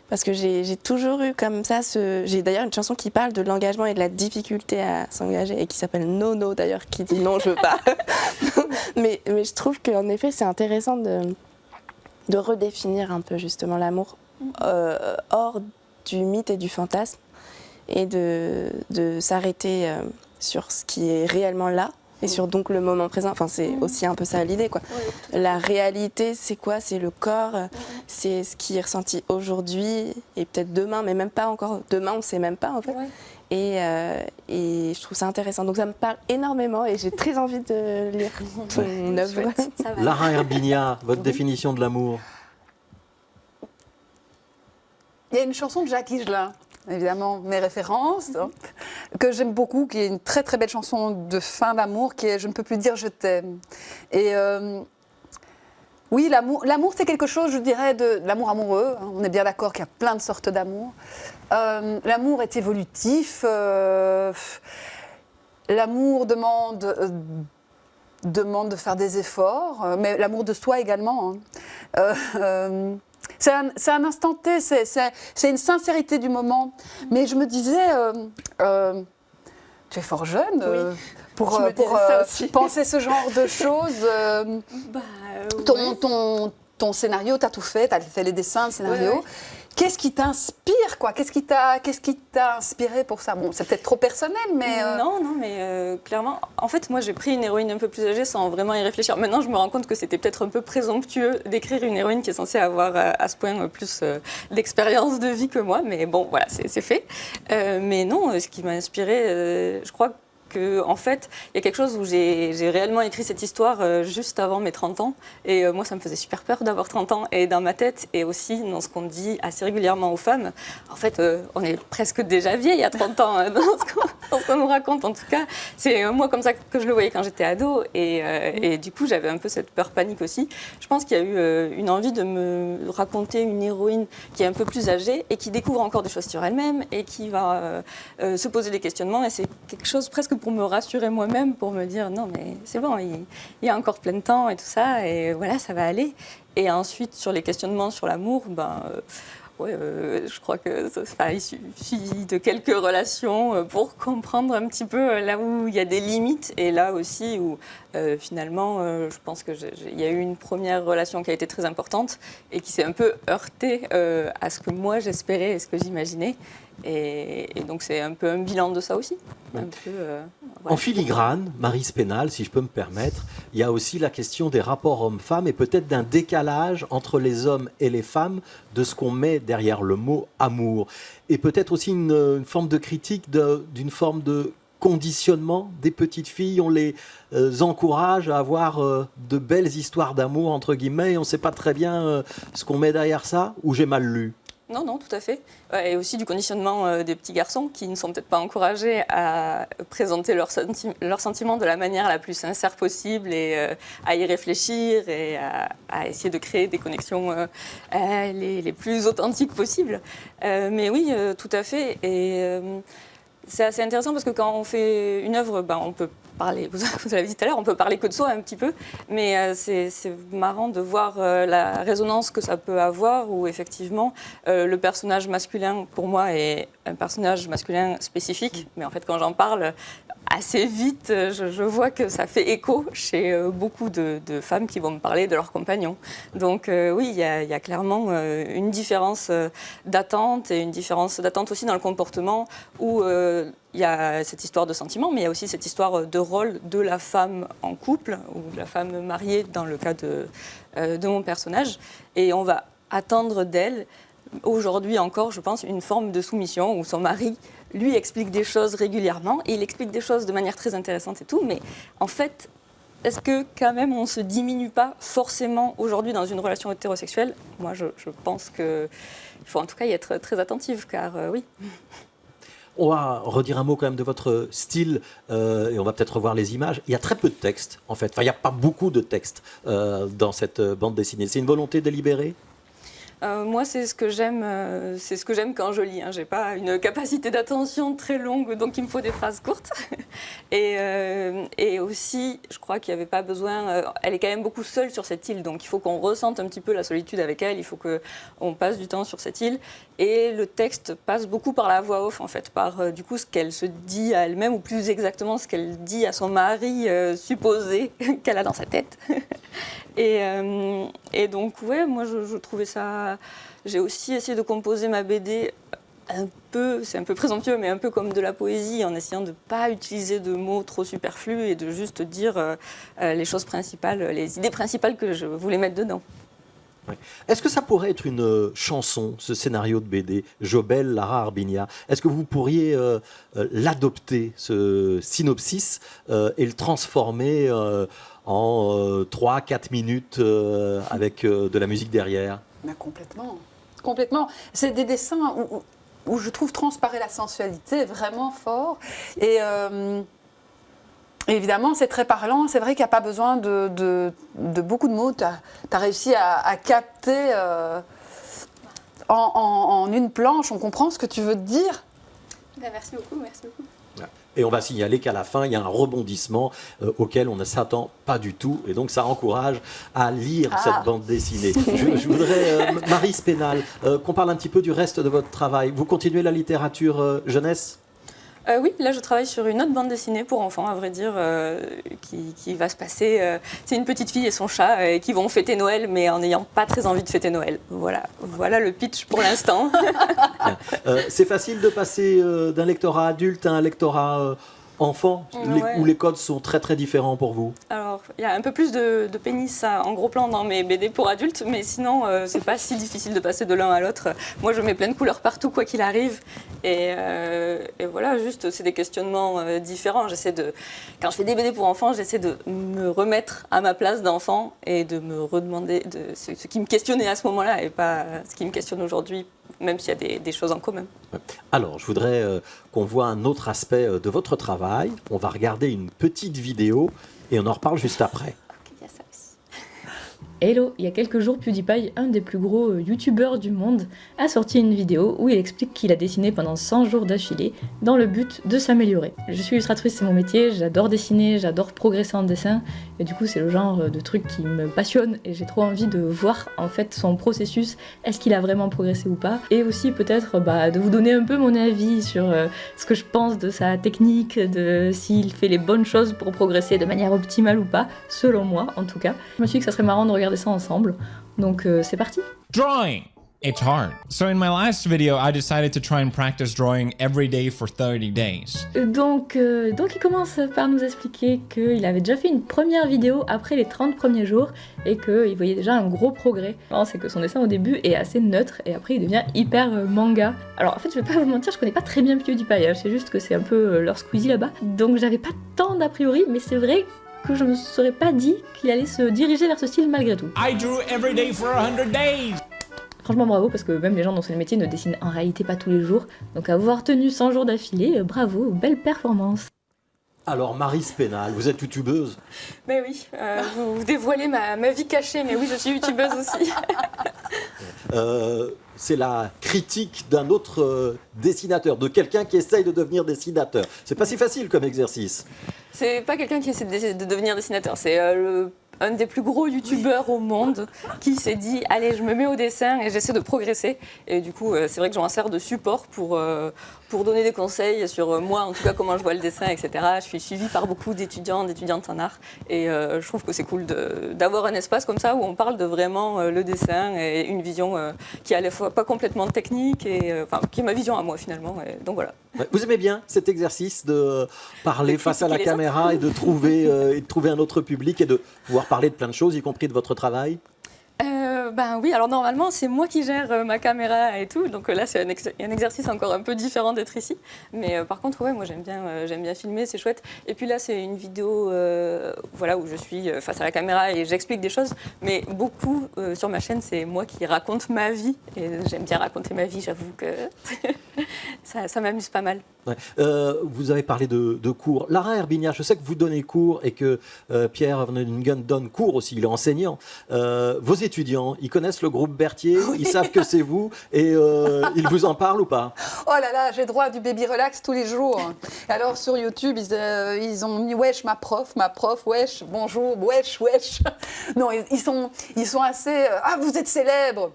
Parce que j'ai toujours eu comme ça J'ai d'ailleurs une chanson qui parle de l'engagement et de la difficulté à s'engager et qui s'appelle Nono d'ailleurs, qui dit non, je veux pas. mais je trouve qu'en effet, c'est intéressant de redéfinir un peu justement l'amour hors du mythe et du fantasme et de s'arrêter sur ce qui est réellement là. Et sur donc le moment présent, enfin c'est aussi un peu ça l'idée quoi. Oui, la réalité c'est quoi ? C'est le corps, c'est ce qui est ressenti aujourd'hui et peut-être demain, mais même pas encore. Demain on ne sait même pas en fait. Oui. Et je trouve ça intéressant. Donc ça me parle énormément et j'ai très envie de lire ton œuvre. Lara Herbigna, votre définition de l'amour ? Il y a une chanson de Jacques Higelin évidemment, mes références, que j'aime beaucoup, qui est une très très belle chanson de fin d'amour, qui est « Je ne peux plus dire je t'aime ». Et oui, l'amour c'est quelque chose, je dirais, de l'amour amoureux. On est bien d'accord qu'il y a plein de sortes d'amour. L'amour est évolutif. L'amour demande de faire des efforts, mais l'amour de soi également. C'est un instant T, c'est une sincérité du moment. Mais je me disais, tu es fort jeune pour penser ce genre de choses. Ton scénario, tu as tout fait, tu as fait les dessins, le scénario. Ouais. Qu'est-ce qui t'inspire, quoi ? Qu'est-ce qui t'a inspiré pour ça ? Bon, c'est peut-être trop personnel, mais... Non, mais clairement, en fait, moi, j'ai pris une héroïne un peu plus âgée sans vraiment y réfléchir. Maintenant, je me rends compte que c'était peut-être un peu présomptueux d'écrire une héroïne qui est censée avoir à ce point plus d'expérience de vie que moi. Mais bon, voilà, c'est fait. Mais non, ce qui m'a inspiré, je crois en fait, il y a quelque chose où j'ai réellement écrit cette histoire juste avant mes 30 ans. Et moi, ça me faisait super peur d'avoir 30 ans. Et dans ma tête, et aussi dans ce qu'on dit assez régulièrement aux femmes, en fait, on est presque déjà vieille à 30 ans dans ce qu'on nous raconte. En tout cas, c'est moi comme ça que je le voyais quand j'étais ado. Et du coup, j'avais un peu cette peur panique aussi. Je pense qu'il y a eu une envie de me raconter une héroïne qui est un peu plus âgée et qui découvre encore des choses sur elle-même et qui va se poser des questionnements. Et c'est quelque chose presque pour me rassurer moi-même, pour me dire non mais c'est bon, il y a encore plein de temps et tout ça, et voilà, ça va aller. Et ensuite, sur les questionnements sur l'amour, je crois que il suffit de quelques relations pour comprendre un petit peu là où il y a des limites, et là aussi où finalement, je pense qu'il y a eu une première relation qui a été très importante et qui s'est un peu heurtée à ce que moi j'espérais et ce que j'imaginais. Et donc c'est un peu un bilan de ça aussi. Ouais. Un peu, En filigrane, Marie Spénal, si je peux me permettre, il y a aussi la question des rapports hommes-femmes et peut-être d'un décalage entre les hommes et les femmes de ce qu'on met derrière le mot amour. Et peut-être aussi une forme de critique d'une forme de conditionnement des petites filles. On les encourage à avoir de belles histoires d'amour, entre guillemets, et on ne sait pas très bien ce qu'on met derrière ça, ou j'ai mal lu. Non, tout à fait. Et aussi du conditionnement des petits garçons qui ne sont peut-être pas encouragés à présenter leurs sentiments de la manière la plus sincère possible et à y réfléchir et à essayer de créer des connexions les plus authentiques possibles. Mais oui, tout à fait. Et c'est assez intéressant parce que quand on fait une œuvre, on peut parler, vous l'avez dit tout à l'heure, on peut parler que de soi un petit peu, mais c'est marrant de voir la résonance que ça peut avoir, où effectivement le personnage masculin pour moi est un personnage masculin spécifique, mais en fait quand j'en parle assez vite, je vois que ça fait écho chez beaucoup de femmes qui vont me parler de leurs compagnons. Donc oui, il y a clairement une différence d'attente, et une différence d'attente aussi dans le comportement, où il y a cette histoire de sentiment, mais il y a aussi cette histoire de rôle de la femme en couple, ou de la femme mariée dans le cas de mon personnage. Et on va attendre d'elle, aujourd'hui encore, je pense, une forme de soumission, où son mari lui explique des choses régulièrement, et il explique des choses de manière très intéressante et tout, mais en fait, est-ce que quand même on ne se diminue pas forcément aujourd'hui dans une relation hétérosexuelle ? Moi, je pense qu'il faut en tout cas y être très attentive, car oui. On va redire un mot quand même de votre style et on va peut-être revoir les images. Il y a très peu de texte en fait. Enfin, il n'y a pas beaucoup de texte dans cette bande dessinée. C'est une volonté délibérée ? Moi, c'est ce que j'aime quand je lis. J'ai pas une capacité d'attention très longue, donc il me faut des phrases courtes. Et aussi, je crois qu'il n'y avait pas besoin. Elle est quand même beaucoup seule sur cette île, donc il faut qu'on ressente un petit peu la solitude avec elle. Il faut qu'on passe du temps sur cette île. Et le texte passe beaucoup par la voix off, en fait, par du coup ce qu'elle se dit à elle-même, ou plus exactement ce qu'elle dit à son mari supposé qu'elle a dans sa tête. Et donc, ouais, moi, je trouvais ça... J'ai aussi essayé de composer ma BD c'est un peu présomptueux, mais un peu comme de la poésie, en essayant de ne pas utiliser de mots trop superflus et de juste dire les choses principales, les idées principales que je voulais mettre dedans. Ouais. Est-ce que ça pourrait être une chanson, ce scénario de BD, Jobel, Lara Arbinia ? Est-ce que vous pourriez l'adopter, ce synopsis, et le transformer en 3-4 minutes avec de la musique derrière ? Mais complètement. C'est des dessins où où je trouve transparaît la sensualité vraiment fort. Et évidemment, c'est très parlant. C'est vrai qu'il n'y a pas besoin de beaucoup de mots. Tu as réussi à capter en une planche. On comprend ce que tu veux te dire. Merci beaucoup, merci beaucoup. Et on va signaler qu'à la fin, il y a un rebondissement auquel on ne s'attend pas du tout. Et donc, ça encourage à lire cette bande dessinée. Je voudrais, Marie Spénal, qu'on parle un petit peu du reste de votre travail. Vous continuez la littérature jeunesse ? Oui, là je travaille sur une autre bande dessinée pour enfants, à vrai dire, qui va se passer. C'est une petite fille et son chat qui vont fêter Noël, mais en n'ayant pas très envie de fêter Noël. Voilà le pitch pour l'instant. C'est facile de passer d'un lectorat adulte à un lectorat enfant, où les codes sont très très différents pour vous? Alors, il y a un peu plus de pénis en gros plan dans mes BD pour adultes, mais sinon, c'est pas si difficile de passer de l'un à l'autre. Moi, je mets plein de couleurs partout, quoi qu'il arrive. Et voilà, juste, c'est des questionnements différents. Quand je fais des BD pour enfants, j'essaie de me remettre à ma place d'enfant et de me redemander ce qui me questionnait à ce moment-là et pas ce qui me questionne aujourd'hui, même s'il y a des choses en commun. Alors, je voudrais qu'on voit un autre aspect de votre travail. On va regarder une petite vidéo et on en reparle juste après. Il y a ça aussi. Hello, il y a quelques jours, PewDiePie, un des plus gros youtubeurs du monde, a sorti une vidéo où il explique qu'il a dessiné pendant 100 jours d'affilée dans le but de s'améliorer. Je suis illustratrice, c'est mon métier, j'adore dessiner, j'adore progresser en dessin, et du coup c'est le genre de truc qui me passionne et j'ai trop envie de voir en fait son processus, est-ce qu'il a vraiment progressé ou pas, et aussi peut-être de vous donner un peu mon avis sur ce que je pense de sa technique, de s'il fait les bonnes choses pour progresser de manière optimale ou pas, selon moi en tout cas. Je me suis dit que ça serait marrant de regarder ça ensemble, donc c'est parti. Drawing! It's hard. So in my last video, I decided to try and practice drawing every day for 30 days. Donc il commence par nous expliquer qu'il avait déjà fait une première vidéo après les 30 premiers jours et qu'il voyait déjà un gros progrès. C'est que son dessin au début est assez neutre et après il devient hyper manga. Alors en fait, je vais pas vous mentir, je connais pas très bien PewDiePie, c'est juste que c'est un peu leur Squeezie là-bas. Donc j'avais pas tant d'a priori, mais c'est vrai que je me serais pas dit qu'il allait se diriger vers ce style malgré tout. I drew every day for 100 days. Franchement bravo, parce que même les gens dont c'est le métier ne dessinent en réalité pas tous les jours. Donc avoir tenu 100 jours d'affilée, bravo, belle performance. Alors Marie Spénal, vous êtes youtubeuse? Mais oui, vous dévoilez ma vie cachée, mais oui, je suis youtubeuse aussi. C'est la critique d'un autre dessinateur, de quelqu'un qui essaye de devenir dessinateur. C'est pas si facile comme exercice. C'est pas quelqu'un qui essaie de devenir dessinateur, c'est un des plus gros youtubeurs au monde qui s'est dit allez, je me mets au dessin et j'essaie de progresser. Et du coup, c'est vrai que j'en sers de support pour donner des conseils sur moi, en tout cas comment je vois le dessin, etc. Je suis suivie par beaucoup d'étudiants, d'étudiantes en art et je trouve que c'est cool d'avoir un espace comme ça où on parle de vraiment le dessin et une vision qui est à la fois pas complètement technique et qui est ma vision à moi finalement. Et donc voilà. Vous aimez bien cet exercice de parler face à la caméra et de trouver un autre public et de pouvoir parler de plein de choses, y compris de votre travail? Oui, alors normalement c'est moi qui gère ma caméra et tout, donc là c'est un exercice encore un peu différent d'être ici, mais par contre ouais, moi j'aime bien filmer, c'est chouette. Et puis là c'est une vidéo où je suis face à la caméra et j'explique des choses, mais beaucoup sur ma chaîne c'est moi qui raconte ma vie et j'aime bien raconter ma vie, j'avoue que ça m'amuse pas mal. Ouais. Vous avez parlé de cours. Lara Herbignac, je sais que vous donnez cours et que Pierre Van Ningen donne cours aussi, il est enseignant. Vos étudiants, ils connaissent le groupe Berthier, oui. Ils savent que c'est vous et ils vous en parlent ou pas? Oh là là, j'ai droit à du baby relax tous les jours. Alors sur YouTube, ils ont mis wesh ma prof, wesh, bonjour, wesh. Non, ils sont assez... vous êtes célèbre.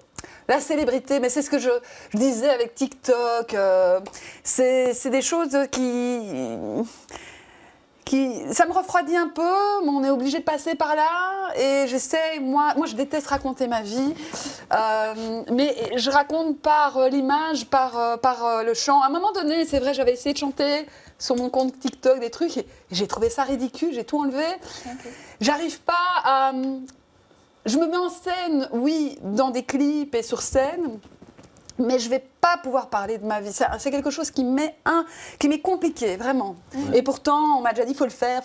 La célébrité, mais c'est ce que je disais avec TikTok. C'est des choses qui... Ça me refroidit un peu, mais on est obligé de passer par là. Et j'essaie, moi je déteste raconter ma vie, mais je raconte par l'image, par le chant. À un moment donné, c'est vrai, j'avais essayé de chanter sur mon compte TikTok des trucs et j'ai trouvé ça ridicule, j'ai tout enlevé. Okay. J'arrive pas à... Je me mets en scène, oui, dans des clips et sur scène, mais je ne vais pas pouvoir parler de ma vie. C'est quelque chose qui m'est compliqué, vraiment. Ouais. Et pourtant, on m'a déjà dit, il faut le faire.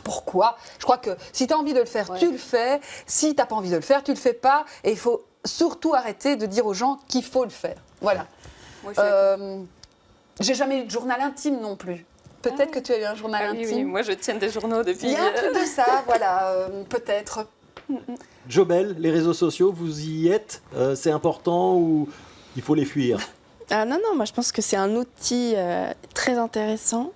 Pourquoi? Je crois que si tu as envie de le faire, tu le fais. Si tu n'as pas envie de le faire, tu ne le fais pas. Et il faut surtout arrêter de dire aux gens qu'il faut le faire. Voilà. Moi, je suis d'accord. J'ai jamais eu de journal intime non plus. Peut-être que tu as eu un journal Ah oui, intime. oui, moi je tiens des journaux depuis. Il y a un truc de ça, voilà, peut-être. Jobel, les réseaux sociaux, vous y êtes c'est important ou il faut les fuir? Ah non, non, moi je pense que c'est un outil très intéressant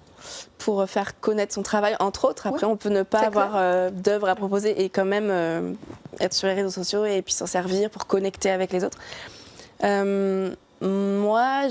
pour faire connaître son travail, entre autres. Après, on peut ne pas c'est avoir d'œuvre à proposer et quand même être sur les réseaux sociaux et puis s'en servir pour connecter avec les autres. Moi,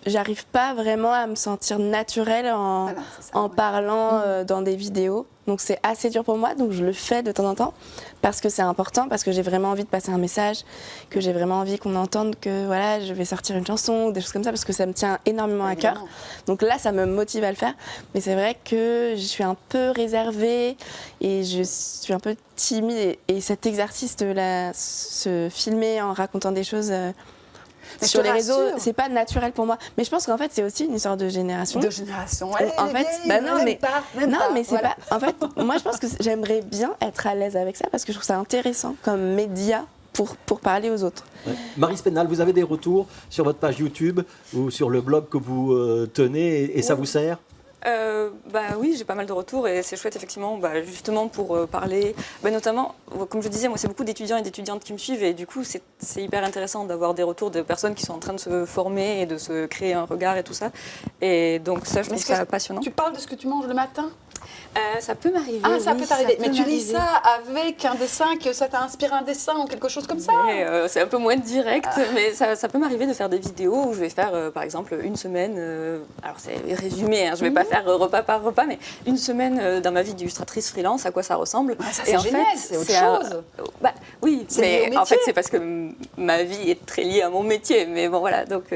j'arrive pas vraiment à me sentir naturelle Voilà, c'est ça, en ouais. parlant dans des vidéos. Donc c'est assez dur pour moi, donc je le fais de temps en temps parce que c'est important, parce que j'ai vraiment envie de passer un message, que j'ai vraiment envie qu'on entende que voilà, je vais sortir une chanson ou des choses comme ça parce que ça me tient énormément à cœur. Donc là, ça me motive à le faire. Mais c'est vrai que je suis un peu réservée et je suis un peu timide. Et cet exercice de se filmer en racontant des choses Mais sur je te les réseaux, rassure. c'est pas naturel pour moi. Mais je pense qu'en fait, c'est aussi une histoire de génération. De génération. En fait, non, mais c'est pas. En fait, moi, je pense que j'aimerais bien être à l'aise avec ça parce que je trouve ça intéressant comme média pour parler aux autres. Ouais. Marie Spénal, vous avez des retours sur votre page YouTube ou sur le blog que vous tenez et ça vous sert? Oui, j'ai pas mal de retours et c'est chouette effectivement, justement pour parler, notamment, comme je disais, moi c'est beaucoup d'étudiants et d'étudiantes qui me suivent et du coup c'est hyper intéressant d'avoir des retours de personnes qui sont en train de se former et de se créer un regard et tout ça. Et donc ça, je trouve ça passionnant. Tu parles de ce que tu manges le matin? Ça peut m'arriver. Ah, ça oui, peut t'arriver. Mais tu lis m'arriver. ça avec un dessin, que ça t'a inspiré un dessin ou quelque chose comme ça? Mais, c'est un peu moins direct, mais ça peut m'arriver de faire des vidéos où je vais faire, par exemple, une semaine, alors c'est résumé, hein, je vais pas faire repas par repas, mais une semaine dans ma vie d'illustratrice freelance, à quoi ça ressemble. Ah, ça, c'est génial, c'est autre chose. Oui, C'est lié mais au en fait métier. c'est parce que ma vie est très liée à mon métier, mais bon voilà, donc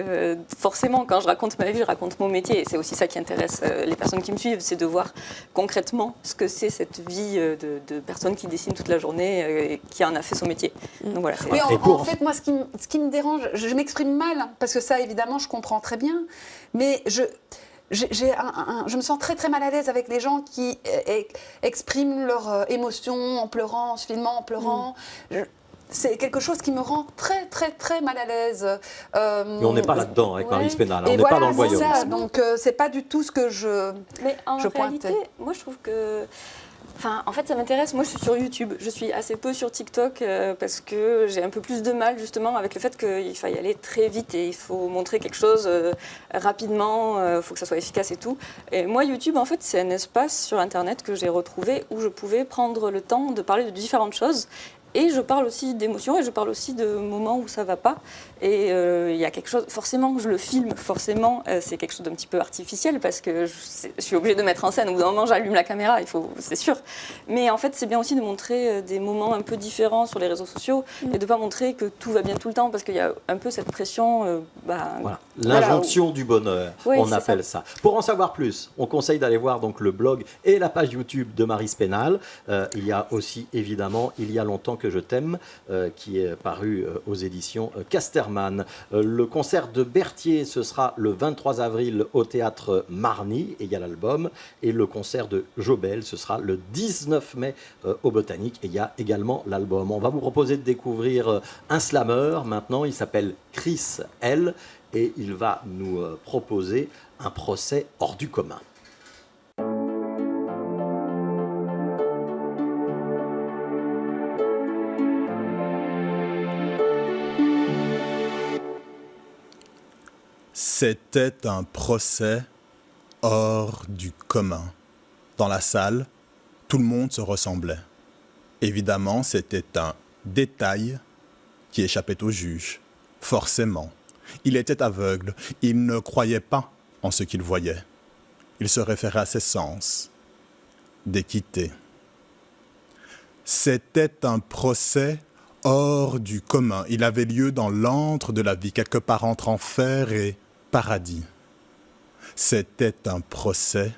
forcément quand je raconte ma vie, je raconte mon métier, et c'est aussi ça qui intéresse les personnes qui me suivent, c'est de voir concrètement ce que c'est cette vie de personne qui dessine toute la journée et qui en a fait son métier. Donc voilà. Oui, Et pour- en fait, moi, ce qui me dérange, je m'exprime mal, hein, parce que ça, évidemment, je comprends très bien, mais je me sens très très mal à l'aise avec les gens qui expriment leurs émotions en pleurant, en se filmant en pleurant. C'est quelque chose qui me rend très très très mal à l'aise. Mais on n'est pas là-dedans avec Marie Spénal, on Et n'est voilà, pas dans le c'est voyeurisme. ça. Donc c'est pas du tout ce que je. Mais en Je réalité, pointais. moi je trouve que... en fait, ça m'intéresse. Moi, je suis sur YouTube. Je suis assez peu sur TikTok parce que j'ai un peu plus de mal justement avec le fait qu'il faille aller très vite et il faut montrer quelque chose rapidement. Il faut que ça soit efficace et tout. Et moi, YouTube, en fait, c'est un espace sur Internet que j'ai retrouvé où je pouvais prendre le temps de parler de différentes choses. Et je parle aussi d'émotions et je parle aussi de moments où ça va pas. Et il y a quelque chose, forcément, je le filme, forcément, c'est quelque chose d'un petit peu artificiel parce que je suis obligée de mettre en scène. Au bout d'un moment, j'allume la caméra, c'est sûr. Mais en fait, c'est bien aussi de montrer des moments un peu différents sur les réseaux sociaux et de ne pas montrer que tout va bien tout le temps parce qu'il y a un peu cette pression. Voilà, l'injonction du bonheur, Oui, on c'est appelle ça. Pour en savoir plus, on conseille d'aller voir donc le blog et la page YouTube de Marie Spénal. Il y a aussi évidemment Il y a longtemps que je t'aime, qui est paru aux éditions Casterman. Le concert de Berthier, ce sera le 23 avril au théâtre Marny, et il y a l'album. Et le concert de Jobel, ce sera le 19 mai au Botanique, et il y a également l'album. On va vous proposer de découvrir un slammer maintenant, il s'appelle Chris L. Et il va nous proposer un procès hors du commun. C'était un procès hors du commun. Dans la salle, tout le monde se ressemblait. Évidemment, c'était un détail qui échappait au juge. Forcément. Il était aveugle. Il ne croyait pas en ce qu'il voyait. Il se référait à ses sens d'équité. C'était un procès hors du commun. Il avait lieu dans l'antre de la vie, quelque part entre enfer et paradis. C'était un procès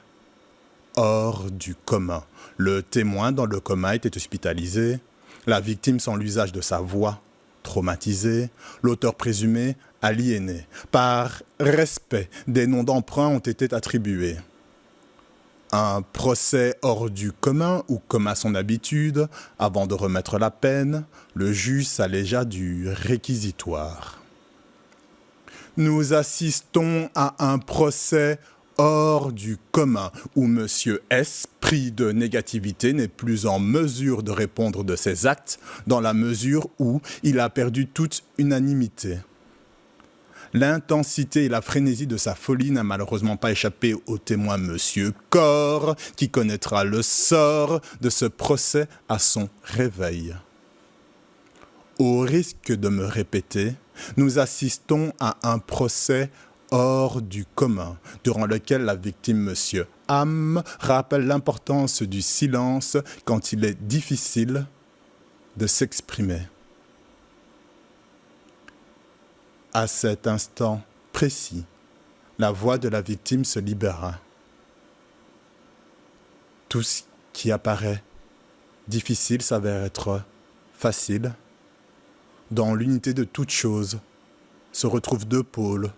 hors du commun. Le témoin dans le coma était hospitalisé, la victime sans l'usage de sa voix, traumatisée, l'auteur présumé, aliéné. Par respect, des noms d'emprunt ont été attribués. Un procès hors du commun où, comme à son habitude, avant de remettre la peine, le juge s'allégea du réquisitoire. Nous assistons à un procès hors du commun, où Monsieur S, pris de négativité, n'est plus en mesure de répondre de ses actes, dans la mesure où il a perdu toute unanimité. L'intensité et la frénésie de sa folie n'a malheureusement pas échappé au témoin Monsieur Corr, qui connaîtra le sort de ce procès à son réveil. Au risque de me répéter, nous assistons à un procès hors du commun, durant lequel la victime, Monsieur Ham, rappelle l'importance du silence quand il est difficile de s'exprimer. À cet instant précis, la voix de la victime se libéra. Tout ce qui apparaît difficile s'avère être facile. Dans l'unité de toute chose se retrouvent deux pôles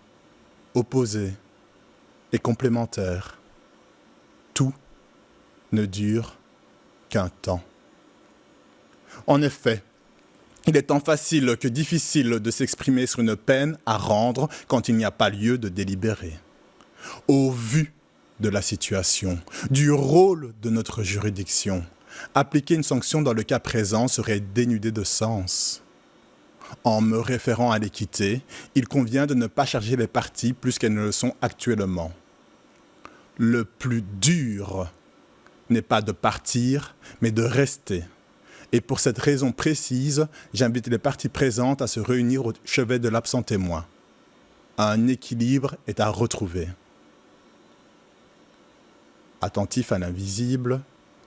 opposés et complémentaires. Tout ne dure qu'un temps. En effet, il est tant facile que difficile de s'exprimer sur une peine à rendre quand il n'y a pas lieu de délibérer. Au vu de la situation, du rôle de notre juridiction, appliquer une sanction dans le cas présent serait dénudé de sens. En me référant à l'équité, il convient de ne pas charger les parties plus qu'elles ne le sont actuellement. Le plus dur n'est pas de partir, mais de rester. Et pour cette raison précise, j'invite les parties présentes à se réunir au chevet de l'absent témoin. Un équilibre est à retrouver. Attentif à l'invisible,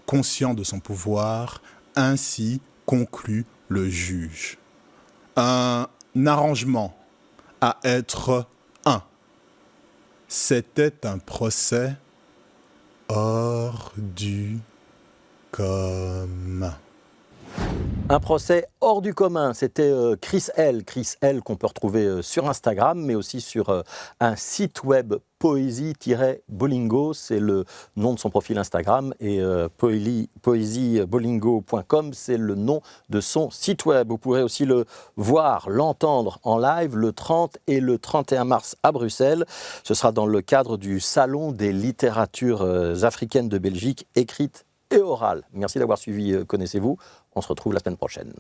conscient de son pouvoir, ainsi conclut le juge. Un arrangement à être un. C'était un procès hors du commun. Un procès hors du commun, c'était Chris L qu'on peut retrouver sur Instagram, mais aussi sur un site web poésie-bolingo, c'est le nom de son profil Instagram, et poésiebolingo.com, c'est le nom de son site web. Vous pourrez aussi le voir, l'entendre en live le 30 et le 31 mars à Bruxelles. Ce sera dans le cadre du Salon des littératures africaines de Belgique, écrites et orales. Merci d'avoir suivi Connaissez-vous. On se retrouve la semaine prochaine.